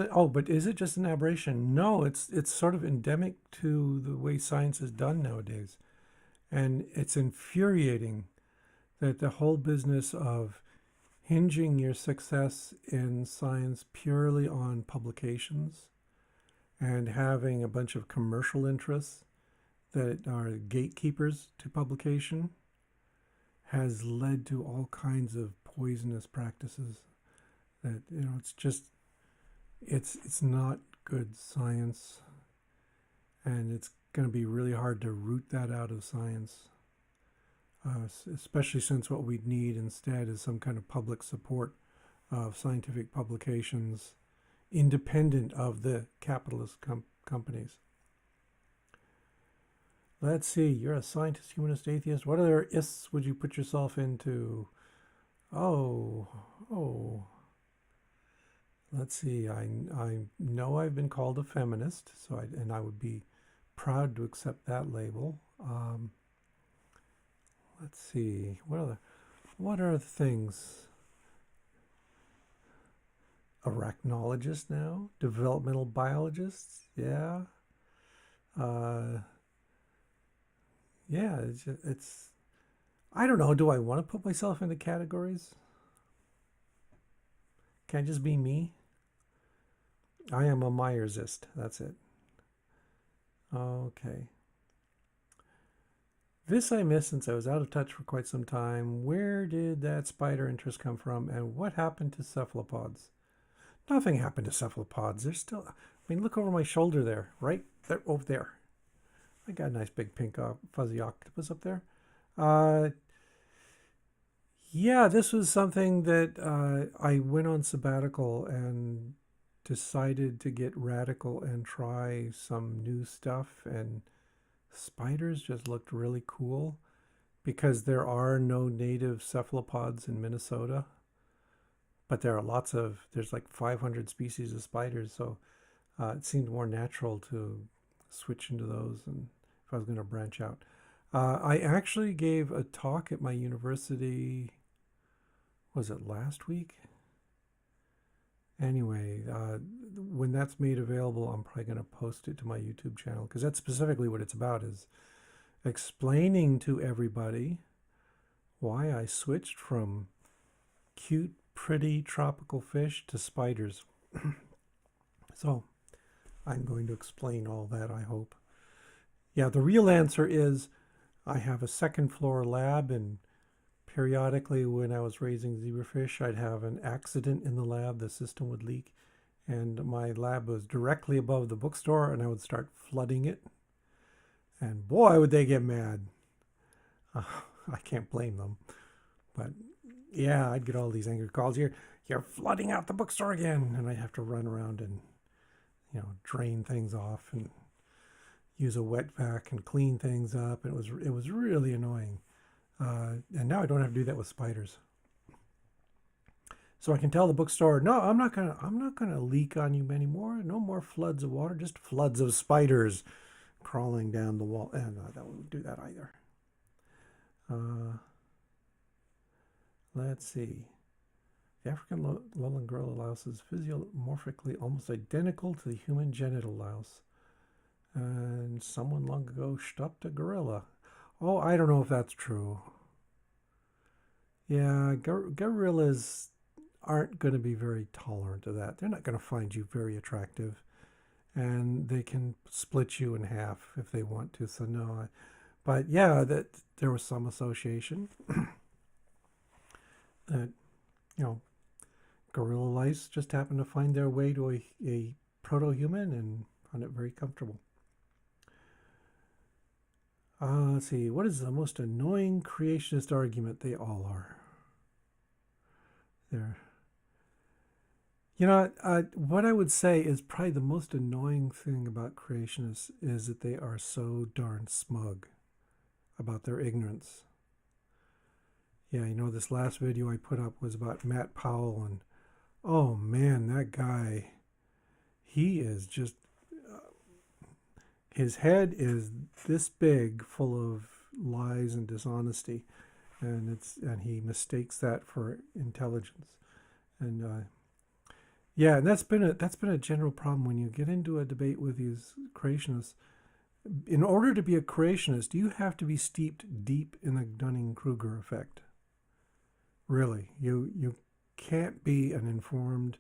an aberration? No, it's sort of endemic to the way science is done nowadays. And it's infuriating that the whole business of hinging your success in science purely on publications and having a bunch of commercial interests that are gatekeepers to publication has led to all kinds of poisonous practices that it's not good science, and it's going to be really hard to root that out of science, especially since what we'd need instead is some kind of public support of scientific publications independent of the capitalist companies. Let's see, you're a scientist, humanist, atheist. What other ists would you put yourself into? Oh, let's see. I know I've been called a feminist, and I would be proud to accept that label. Let's see. What are the things? Arachnologist now, developmental biologists. Yeah. Yeah. It's. I don't know. Do I want to put myself into categories? Can I just be me? I am a Myersist. That's it. Okay. This I missed since I was out of touch for quite some time. Where did that spider interest come from, and what happened to cephalopods? Nothing happened to cephalopods. They're still. Look over my shoulder there, right there, over there. I got a nice big pink fuzzy octopus up there. Yeah, this was something that I went on sabbatical and decided to get radical and try some new stuff. And spiders just looked really cool because there are no native cephalopods in Minnesota, but there's like 500 species of spiders. So it seemed more natural to switch into those, and if I was going to branch out. I actually gave a talk at my university, was it last week? Anyway, when that's made available, I'm probably going to post it to my YouTube channel, because that's specifically what it's about, is explaining to everybody why I switched from cute, pretty tropical fish to spiders. So I'm going to explain all that, I hope. Yeah, the real answer is I have a second floor lab, and periodically when I was raising zebrafish, I'd have an accident in the lab, the system would leak, and my lab was directly above the bookstore, and I would start flooding it. And boy, would they get mad. Uh, I can't blame them. But yeah, I'd get all these angry calls. You're flooding out the bookstore again. And I'd have to run around and, drain things off and use a wet vac and clean things up. And it was really annoying. And now I don't have to do that with spiders. So I can tell the bookstore, no, I'm not gonna leak on you anymore. No more floods of water, just floods of spiders crawling down the wall. And that wouldn't do that either. Let's see. The African lowland gorilla louse is physiomorphically almost identical to the human genital louse. And someone long ago stuffed a gorilla. Oh, I don't know if that's true. Yeah, gorillas aren't going to be very tolerant of that. They're not going to find you very attractive. And they can split you in half if they want to. So no, but yeah, that there was some association that, gorilla lice just happened to find their way to a proto-human and found it very comfortable. Let's see, what is the most annoying creationist argument? They all are. There. What I would say is probably the most annoying thing about creationists is that they are so darn smug about their ignorance. Yeah, this last video I put up was about Matt Powell, and oh man, that guy, he is just, his head is this big, full of lies and dishonesty, and he mistakes that for intelligence, and yeah, and that's been a general problem when you get into a debate with these creationists. In order to be a creationist, you have to be steeped deep in the Dunning-Kruger effect. Really, you can't be an informed,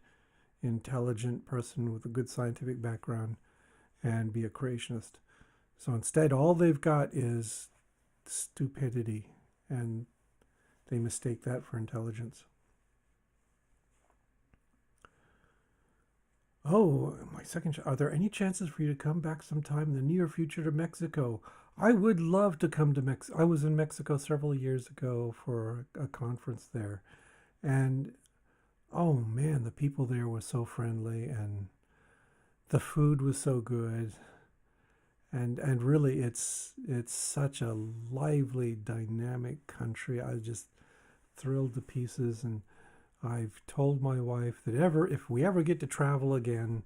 intelligent person with a good scientific background and be a creationist. So instead, all they've got is stupidity, and they mistake that for intelligence. Oh, my second. Are there any chances for you to come back sometime in the near future to Mexico? I would love to come to Mexico. I was in Mexico several years ago for a conference there, and oh man, the people there were so friendly, and the food was so good, and really, it's such a lively, dynamic country. I was just thrilled to pieces, and I've told my wife that if we ever get to travel again,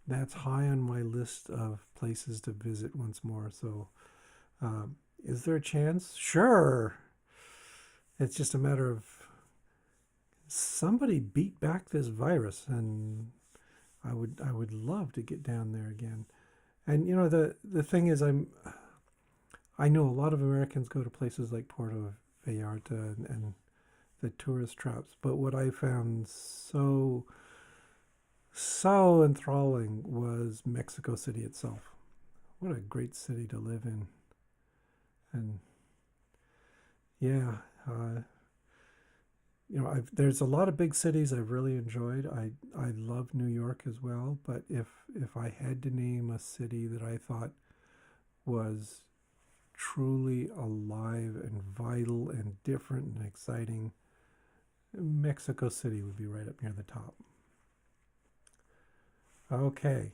that's high on my list of places to visit once more. So, is there a chance? Sure. It's just a matter of somebody beat back this virus, and I would love to get down there again. And the thing is, I know a lot of Americans go to places like Puerto Vallarta and the tourist traps, but what I found so enthralling was Mexico City itself. What a great city to live in. And yeah, there's a lot of big cities I've really enjoyed. I love New York as well, but if I had to name a city that I thought was truly alive and vital and different and exciting, Mexico City would be right up near the top. Okay.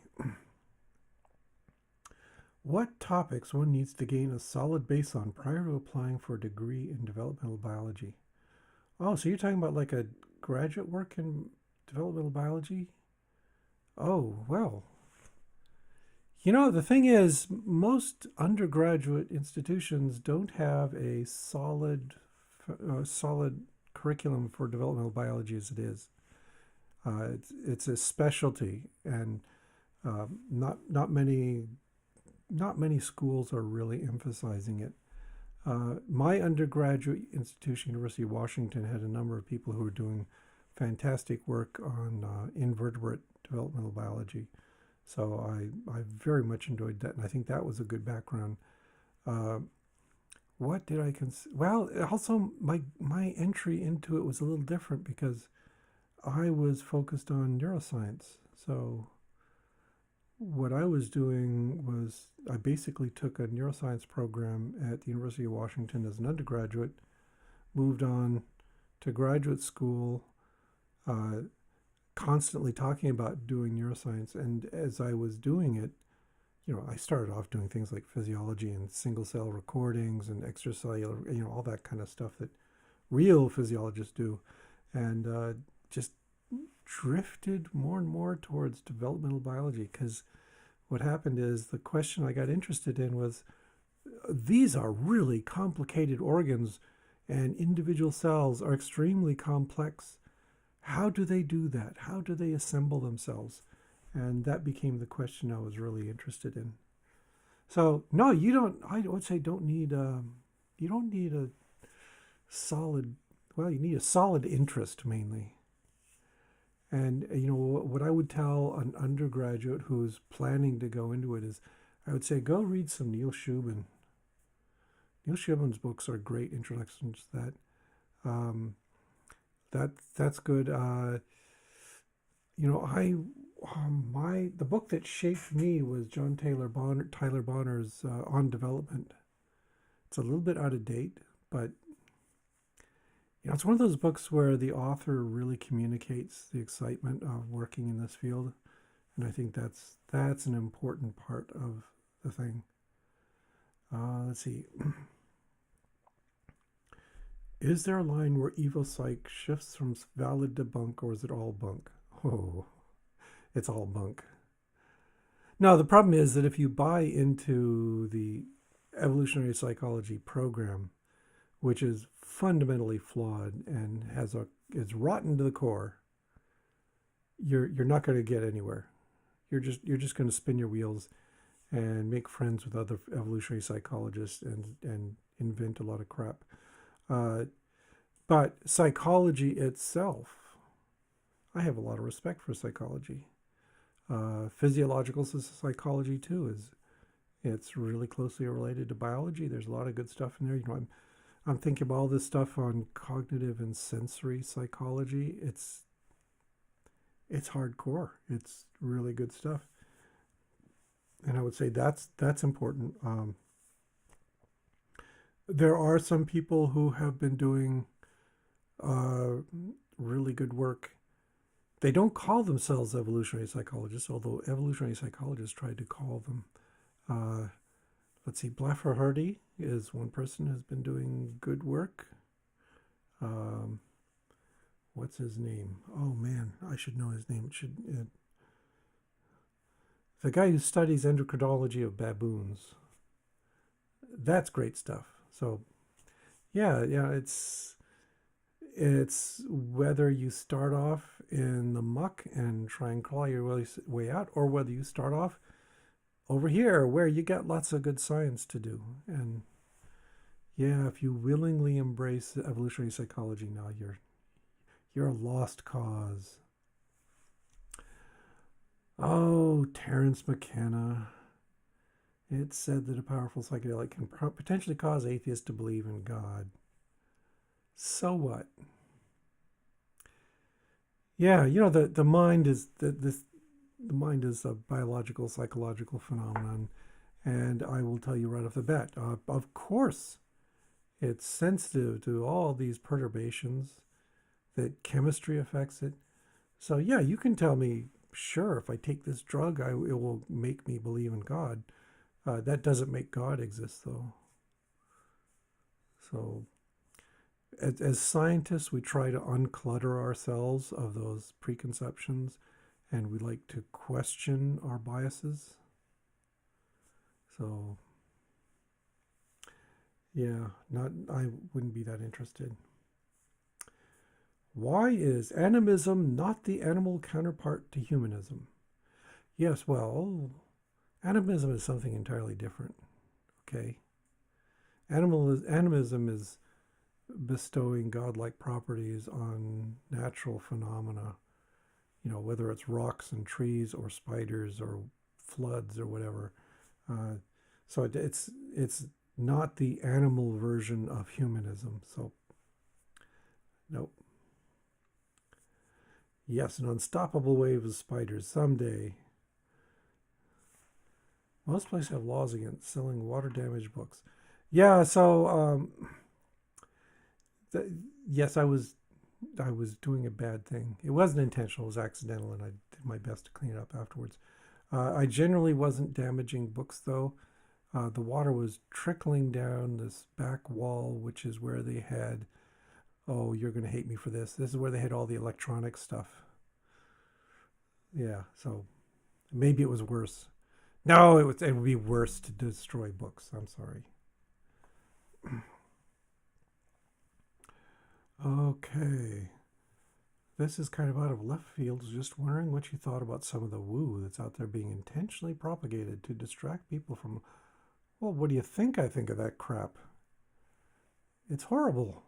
What topics one needs to gain a solid base on prior to applying for a degree in developmental biology? Oh, so you're talking about like a graduate work in developmental biology? Oh, well. The thing is, most undergraduate institutions don't have a solid curriculum for developmental biology as it is. It's a specialty, and not many schools are really emphasizing it. My undergraduate institution, University of Washington, had a number of people who were doing fantastic work on invertebrate developmental biology. So I very much enjoyed that, and I think that was a good background. Uh, what did I consider? Well, also my entry into it was a little different because I was focused on neuroscience. So what I was doing was I basically took a neuroscience program at the University of Washington as an undergraduate, moved on to graduate school, uh, constantly talking about doing neuroscience. And as I was doing it, I started off doing things like physiology and single cell recordings and extracellular, all that kind of stuff that real physiologists do, and just drifted more and more towards developmental biology because what happened is the question I got interested in was these are really complicated organs and individual cells are extremely complex. How do they do that? How do they assemble themselves? And that became the question I was really interested in. So no, you don't. I would say you don't need a solid. Well, you need a solid interest mainly. And what I would tell an undergraduate who's planning to go into it is, I would say go read some Neil Shubin. Neil Shubin's books are great introductions to that. Um, that's good. I the book that shaped me was John Tyler Bonner's On Development. It's a little bit out of date, but it's one of those books where the author really communicates the excitement of working in this field, and I think that's an important part of the thing. Let's see. Is there a line where evil psych shifts from valid to bunk, or is it all bunk? Oh, it's all bunk. No, the problem is that if you buy into the evolutionary psychology program, which is fundamentally flawed and is rotten to the core, you're not going to get anywhere. You're just going to spin your wheels and make friends with other evolutionary psychologists and invent a lot of crap. But psychology itself, I have a lot of respect for psychology. Physiological psychology too it's really closely related to biology. There's a lot of good stuff in there. I'm thinking about all this stuff on cognitive and sensory psychology. It's hardcore. It's really good stuff, and I would say that's important. There are some people who have been doing really good work. They don't call themselves evolutionary psychologists, although evolutionary psychologists tried to call them. Let's see, Blaffer is one person who's been doing good work. What's his name? Oh man, I should know his name. The guy who studies endocrinology of baboons. That's great stuff. So yeah, it's whether you start off in the muck and try and claw your way out, or whether you start off over here where you got lots of good science to do. And yeah, if you willingly embrace evolutionary psychology now, you're a lost cause. Oh, Terence McKenna. It said that a powerful psychedelic can potentially cause atheists to believe in God. So what? Yeah, the mind is the mind is a biological, psychological phenomenon, and I will tell you right off the bat. Of course, it's sensitive to all these perturbations. That chemistry affects it. So yeah, you can tell me, sure, if I take this drug, it will make me believe in God. That doesn't make God exist, though. So as scientists, we try to unclutter ourselves of those preconceptions, and we like to question our biases. So yeah, I wouldn't be that interested. Why is animism not the animal counterpart to humanism? Yes, well, animism is something entirely different. Okay, animism is bestowing godlike properties on natural phenomena. whether it's rocks and trees or spiders or floods or whatever. So it's not the animal version of humanism. So nope. Yes, an unstoppable wave of spiders someday. Most places have laws against selling water damaged books. Yeah, so yes, I was doing a bad thing. It wasn't intentional; it was accidental, and I did my best to clean it up afterwards. I generally wasn't damaging books, though. The water was trickling down this back wall, which is where they had. Oh, you're going to hate me for this. This is where they had all the electronic stuff. Yeah, so maybe it was worse. No, it would be worse to destroy books. I'm sorry. Okay. This is kind of out of left field. Just wondering what you thought about some of the woo that's out there being intentionally propagated to distract people from. Well, what do you think I think of that crap? It's horrible.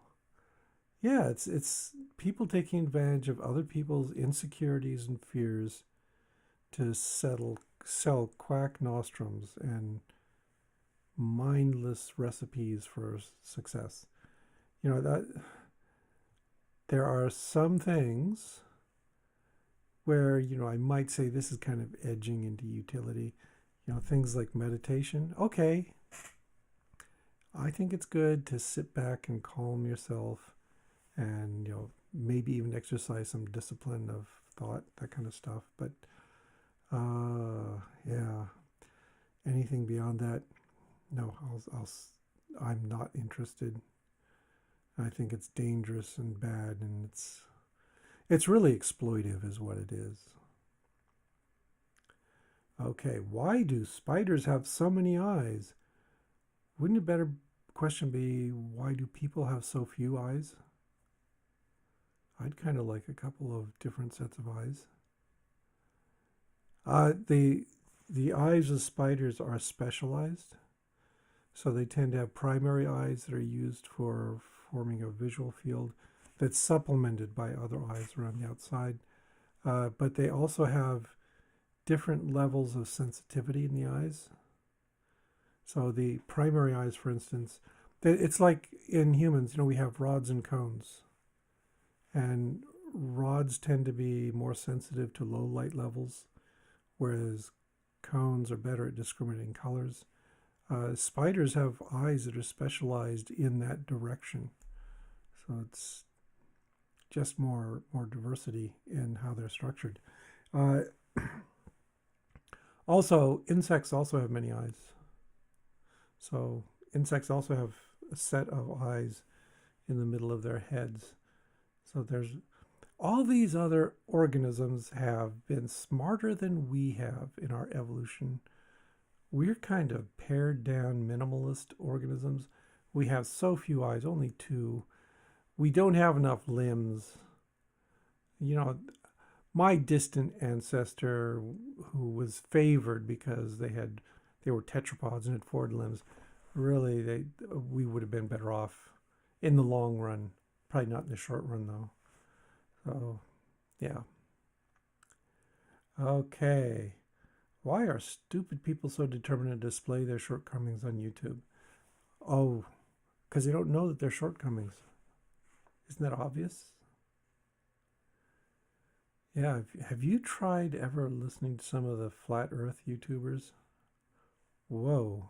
Yeah, it's people taking advantage of other people's insecurities and fears to sell quack nostrums and mindless recipes for success. That there are some things where I might say this is kind of edging into utility. Things like meditation. Okay, I think it's good to sit back and calm yourself, and maybe even exercise some discipline of thought, that kind of stuff. But yeah, anything beyond that, no. I'm not interested. I think it's dangerous and bad, and it's really exploitive, is what it is. Okay, why do spiders have so many eyes? Wouldn't a better question be, why do people have so few eyes? I'd kind of like a couple of different sets of eyes. The eyes of spiders are specialized, so they tend to have primary eyes that are used for forming a visual field that's supplemented by other eyes around the outside. But they also have different levels of sensitivity in the eyes. So the primary eyes, for instance, it's like in humans, we have rods and cones. And rods tend to be more sensitive to low light levels, whereas cones are better at discriminating colors. Spiders have eyes that are specialized in that direction. So it's just more diversity in how they're structured. Also, insects also have many eyes. So insects also have a set of eyes in the middle of their heads. So there's all these other organisms have been smarter than we have in our evolution. We're kind of pared down minimalist organisms. We have so few eyes, only two. We don't have enough limbs. My distant ancestor, who was favored because they were tetrapods and had 4 limbs, really we would have been better off in the long run. Probably not in the short run, though. So, yeah. Okay. Why are stupid people so determined to display their shortcomings on YouTube? Oh, because they don't know that they're shortcomings. Isn't that obvious? Yeah. Have you tried ever listening to some of the flat Earth YouTubers? Whoa.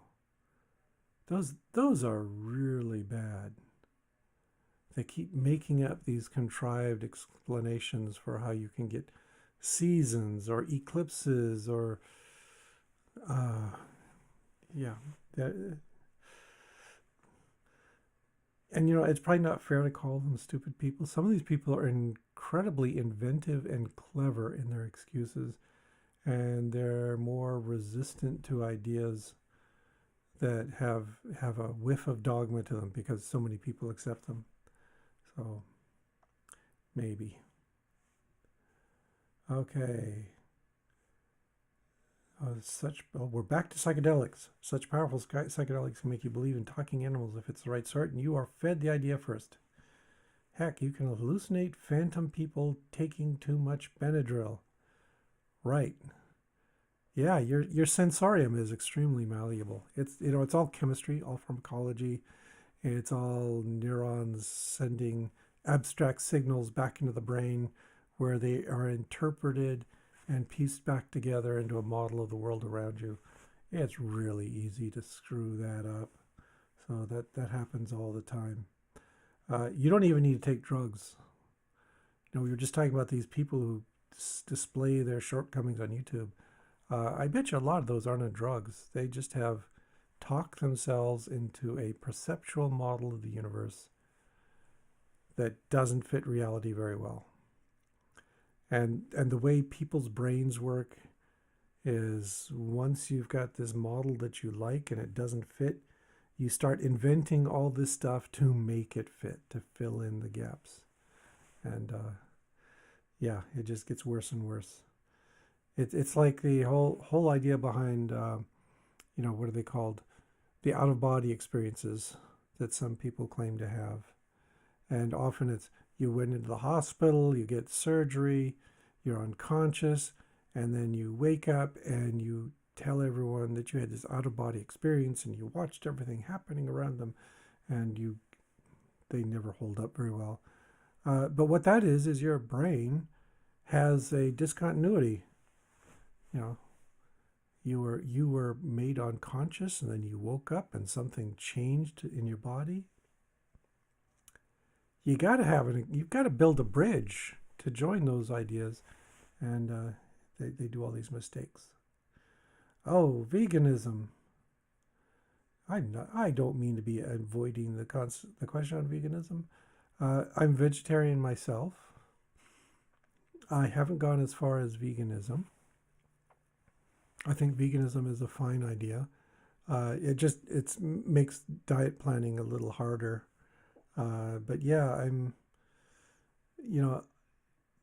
Those are really bad. They keep making up these contrived explanations for how you can get seasons or eclipses or yeah. And it's probably not fair to call them stupid people. Some of these people are incredibly inventive and clever in their excuses, and they're more resistant to ideas that have a whiff of dogma to them because so many people accept them. So maybe. Okay. We're back to psychedelics. Such powerful psychedelics can make you believe in talking animals if it's the right sort, and you are fed the idea first. Heck, you can hallucinate phantom people taking too much Benadryl. Right. Yeah, your sensorium is extremely malleable. It's all chemistry, all pharmacology. It's all neurons sending abstract signals back into the brain where they are interpreted and pieced back together into a model of the world around you. It's really easy to screw that up. So that happens all the time. You don't even need to take drugs. We were just talking about these people who display their shortcomings on YouTube. I bet you a lot of those aren't drugs. They just have talked themselves into a perceptual model of the universe that doesn't fit reality very well. And the way people's brains work is once you've got this model that you like and it doesn't fit, you start inventing all this stuff to make it fit, to fill in the gaps. And yeah, it just gets worse and worse. It's like the whole idea behind, what are they called? The out of body experiences that some people claim to have. And often it's you went into the hospital, you get surgery, you're unconscious, and then you wake up and you tell everyone that you had this out of body experience and you watched everything happening around them, and they never hold up very well. But what that is your brain has a discontinuity. You were made unconscious and then you woke up and something changed in your body. You've got to build a bridge to join those ideas, and they do all these mistakes. Oh, veganism. I don't mean to be avoiding the question on veganism. I'm vegetarian myself. I haven't gone as far as veganism. I think veganism is a fine idea. It makes diet planning a little harder. But yeah,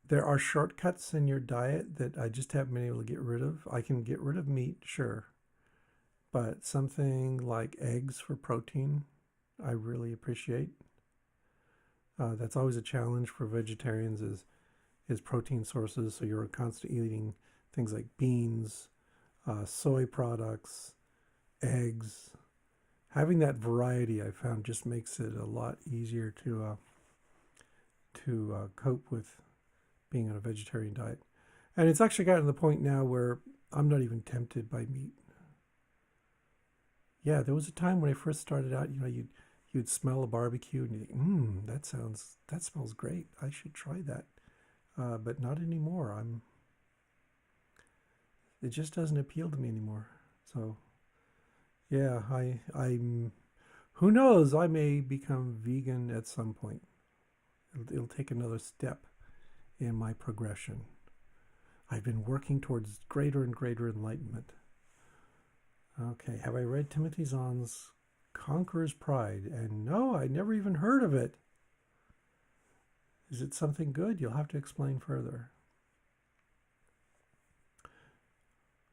there are shortcuts in your diet that I just haven't been able to get rid of. I can get rid of meat, sure. But something like eggs for protein, I really appreciate. That's always a challenge for vegetarians is protein sources. So you're constantly eating things like beans, soy products, eggs. Having that variety, I found, just makes it a lot easier to cope with being on a vegetarian diet. And it's actually gotten to the point now where I'm not even tempted by meat. Yeah, there was a time when I first started out, you'd smell a barbecue and you think, that smells great. I should try that. But not anymore. It just doesn't appeal to me anymore. So yeah, I'm. Who knows? I may become vegan at some point. It'll take another step in my progression. I've been working towards greater and greater enlightenment. Okay, have I read Timothy Zahn's Conqueror's Pride? And no, I never even heard of it. Is it something good? You'll have to explain further.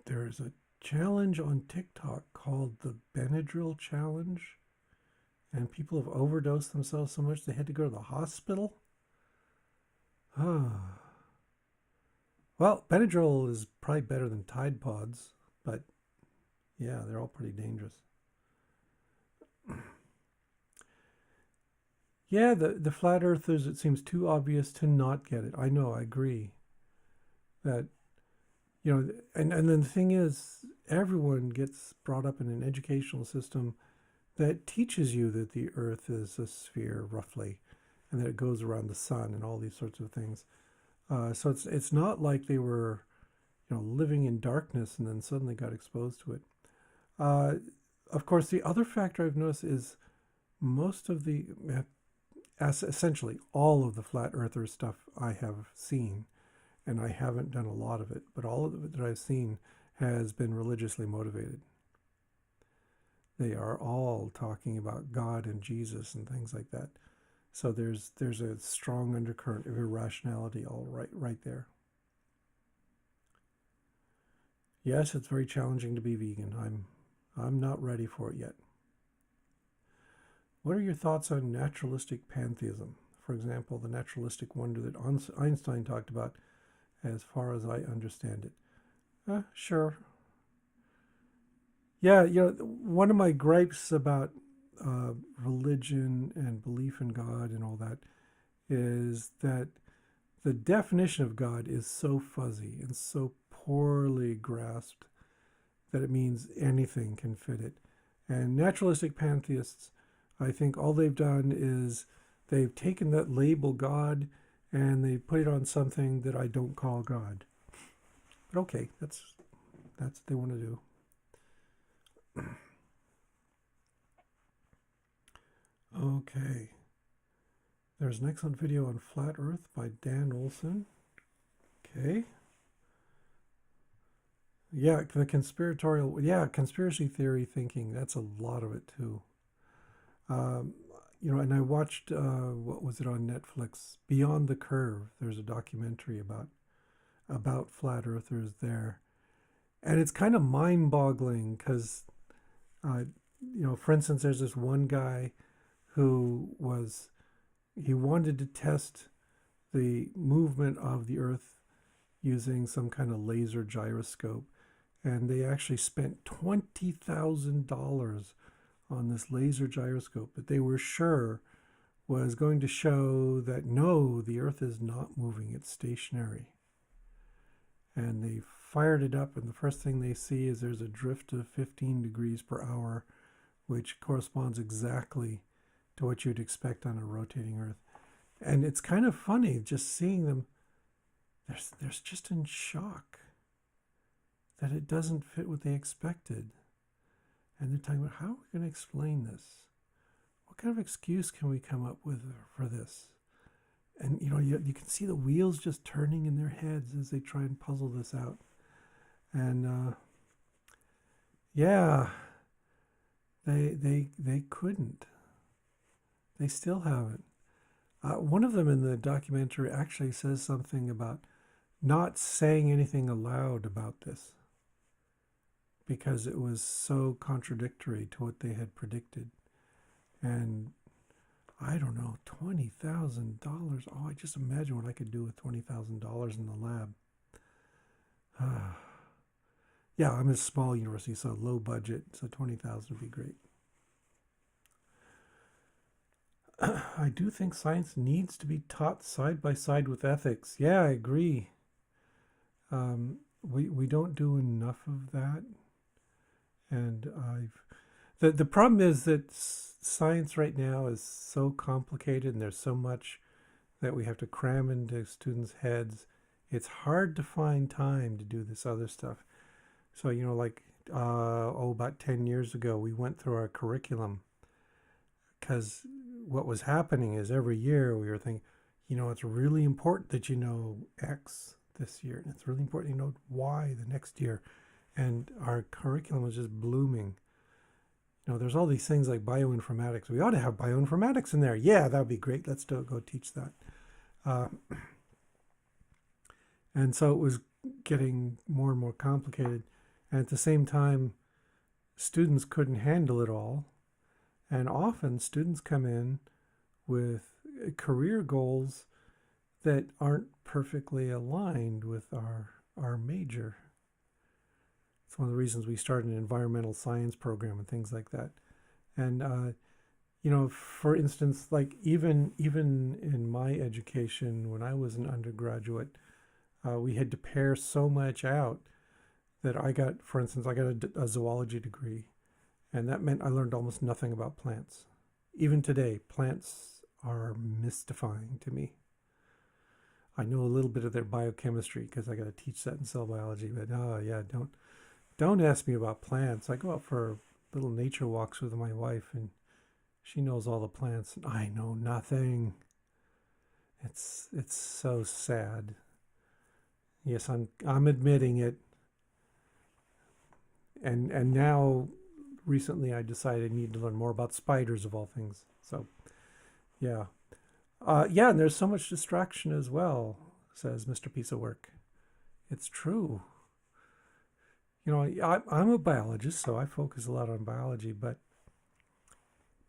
There's a challenge on TikTok called the Benadryl Challenge, and people have overdosed themselves so much they had to go to the hospital. Well, Benadryl is probably better than Tide Pods, but yeah, they're all pretty dangerous. Yeah, the flat earthers, it seems too obvious to not get it. I know, I agree. That, and then the thing is, everyone gets brought up in an educational system that teaches you that the earth is a sphere, roughly, and that it goes around the sun and all these sorts of things. So it's not like they were, living in darkness and then suddenly got exposed to it. Of course, the other factor I've noticed is most of essentially all of the flat earther stuff I have seen, and I haven't done a lot of it, but all of it that I've seen has been religiously motivated. They are all talking about God and Jesus and things like that. So there's a strong undercurrent of irrationality all right there. Yes, it's very challenging to be vegan. I'm not ready for it yet. What are your thoughts on naturalistic pantheism? For example, the naturalistic wonder that Einstein talked about, as far as I understand it. Sure. Yeah, one of my gripes about religion and belief in God and all that is that the definition of God is so fuzzy and so poorly grasped that it means anything can fit it. And naturalistic pantheists, I think all they've done is they've taken that label God and they put it on something that I don't call God. But okay, that's what they want to do. Okay. There's an excellent video on Flat Earth by Dan Olson. Okay. Yeah, the conspiracy theory thinking, that's a lot of it too. Um, and I watched, what was it on Netflix? Beyond the Curve. There's a documentary about flat earthers there. And it's kind of mind-boggling because, uh, for instance, there's this one guy who he wanted to test the movement of the earth using some kind of laser gyroscope. And they actually spent $20,000 on this laser gyroscope that they were sure was going to show that no, the earth is not moving, it's stationary. And they fired it up, and the first thing they see is there's a drift of 15 degrees per hour, which corresponds exactly to what you'd expect on a rotating earth. And it's kind of funny just seeing them. They're just in shock that it doesn't fit what they expected. And they're talking about, how are we going to explain this? What kind of excuse can we come up with for this? And you can see the wheels just turning in their heads as they try and puzzle this out. And yeah, they couldn't. They still haven't. One of them in the documentary actually says something about not saying anything aloud about this because it was so contradictory to what they had predicted. And I don't know, $20,000. Oh, I just imagine what I could do with $20,000 in the lab. Yeah, I'm a small university, so low budget, so 20,000 would be great. I do think science needs to be taught side by side with ethics. Yeah, I agree. We don't do enough of that, and the problem is that science right now is so complicated, and there's so much that we have to cram into students' heads. It's hard to find time to do this other stuff. So about 10 years ago, we went through our curriculum because what was happening is every year we were thinking, it's really important that you know X this year, and it's really important you know Y the next year. And our curriculum was just blooming. There's all these things like bioinformatics. We ought to have bioinformatics in there. Yeah, that would be great. Let's go teach that. And so it was getting more and more complicated. And at the same time, students couldn't handle it all. And often students come in with career goals that aren't perfectly aligned with our major. It's one of the reasons we started an environmental science program and things like that. And for instance, like even in my education when I was an undergraduate, we had to pare so much out that I got a zoology degree, and that meant I learned almost nothing about plants. Even today, plants are mystifying to me. I know a little bit of their biochemistry because I got to teach that in cell biology, but don't ask me about plants. I go out for little nature walks with my wife, and she knows all the plants, and I know nothing. It's so sad. Yes, I'm admitting it. And now, recently, I decided I need to learn more about spiders of all things. So, yeah. And there's so much distraction as well, says Mr. Piece of Work. It's true. I'm a biologist, so I focus a lot on biology, but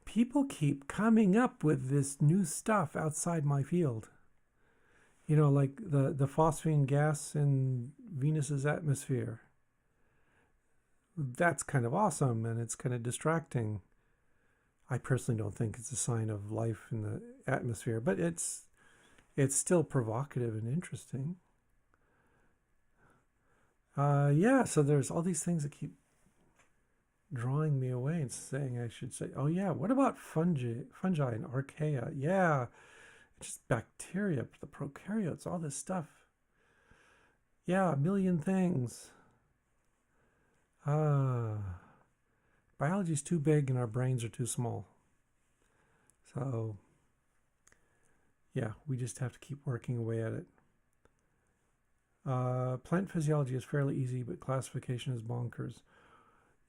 people keep coming up with this new stuff outside my field. Like the phosphine gas in Venus's atmosphere. that's kind of awesome and it's kind of distracting. I personally don't think it's a sign of life in the atmosphere, but it's still provocative and interesting. Yeah, so there's all these things that keep drawing me away and saying I should say, oh yeah, what about fungi and archaea? Yeah, just bacteria, the prokaryotes, all this stuff. Yeah, a million things. Biology's too big and our brains are too small. So, yeah, we just have to keep working away at it. Plant physiology is fairly easy, but classification is bonkers.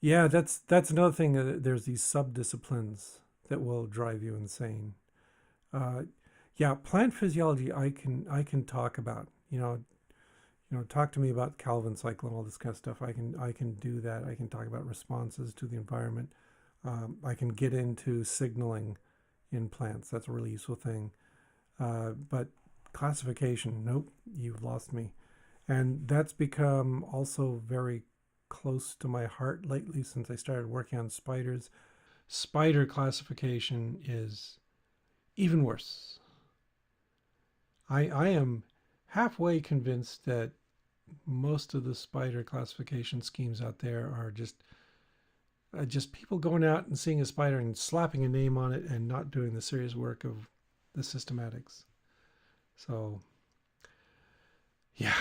Yeah, that's another thing. There's these subdisciplines that will drive you insane. Uh, yeah, plant physiology I can talk about. Talk to me about Calvin cycle and all this kind of stuff. I can do that. I can talk about responses to the environment. I can get into signaling in plants. That's a really useful thing. But classification, nope, you've lost me. And that's become also very close to my heart lately since I started working on spiders. Spider classification is even worse. I am halfway convinced that most of the spider classification schemes out there are just people going out and seeing a spider and slapping a name on it and not doing the serious work of the systematics. So, yeah.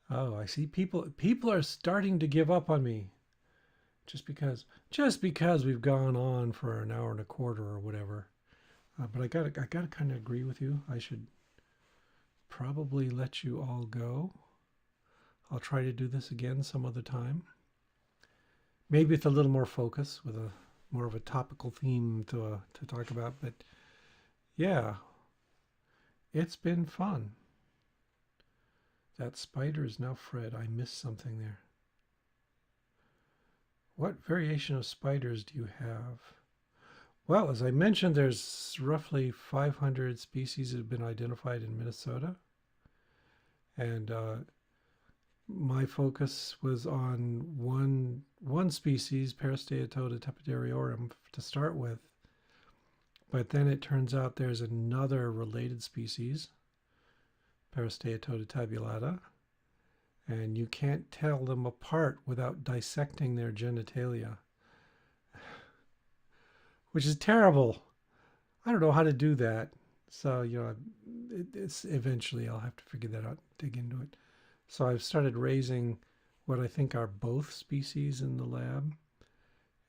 Oh, I see people are starting to give up on me just because we've gone on for an hour and a quarter or whatever. But I gotta kind of agree with you. I should probably let you all go. I'll try to do this again some other time. Maybe with a little more focus, with a more of a topical theme to talk about. But yeah, it's been fun. That spider is now Fred. I missed something there. What variation of spiders do you have? Well, as I mentioned, there's roughly 500 species that have been identified in Minnesota. And my focus was on one species, Peristeatoda tepidoriorum, to start with. But then it turns out there's another related species, Peristeatoda tabulata, and you can't tell them apart without dissecting their genitalia, which is terrible. I don't know how to do that. So, it's eventually I'll have to figure that out, dig into it. So I've started raising what I think are both species in the lab.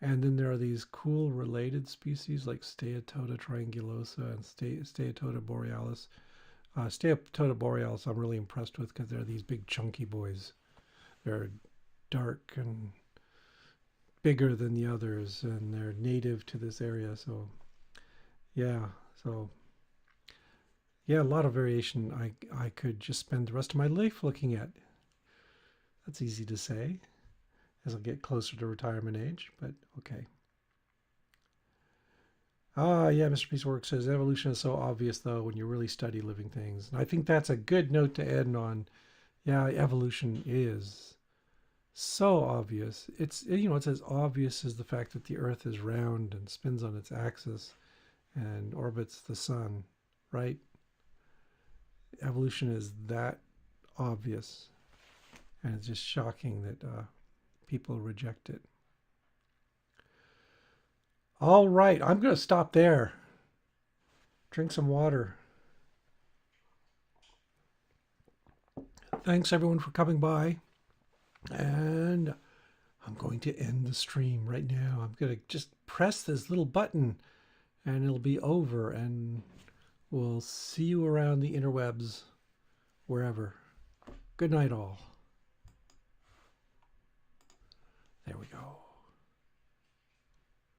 And then there are these cool related species like Steatoda triangulosa and Steatoda borealis. Steatoda borealis I'm really impressed with because they're these big chunky boys. They're dark and bigger than the others, and they're native to this area. So yeah, so yeah, a lot of variation I could just spend the rest of my life looking at. That's easy to say as I get closer to retirement age, but okay. Yeah, Mr. Piecework says evolution is so obvious though when you really study living things. And I think that's a good note to end on. Yeah, evolution is so obvious. It's as obvious as the fact that the Earth is round and spins on its axis and orbits the sun, right? Evolution is that obvious, and it's just shocking that people reject it. All right, I'm going to stop there. Drink some water. Thanks everyone for coming by, and I'm going to end the stream right now. I'm going to just press this little button and it'll be over, and we'll see you around the interwebs, wherever. Good night all. There we go.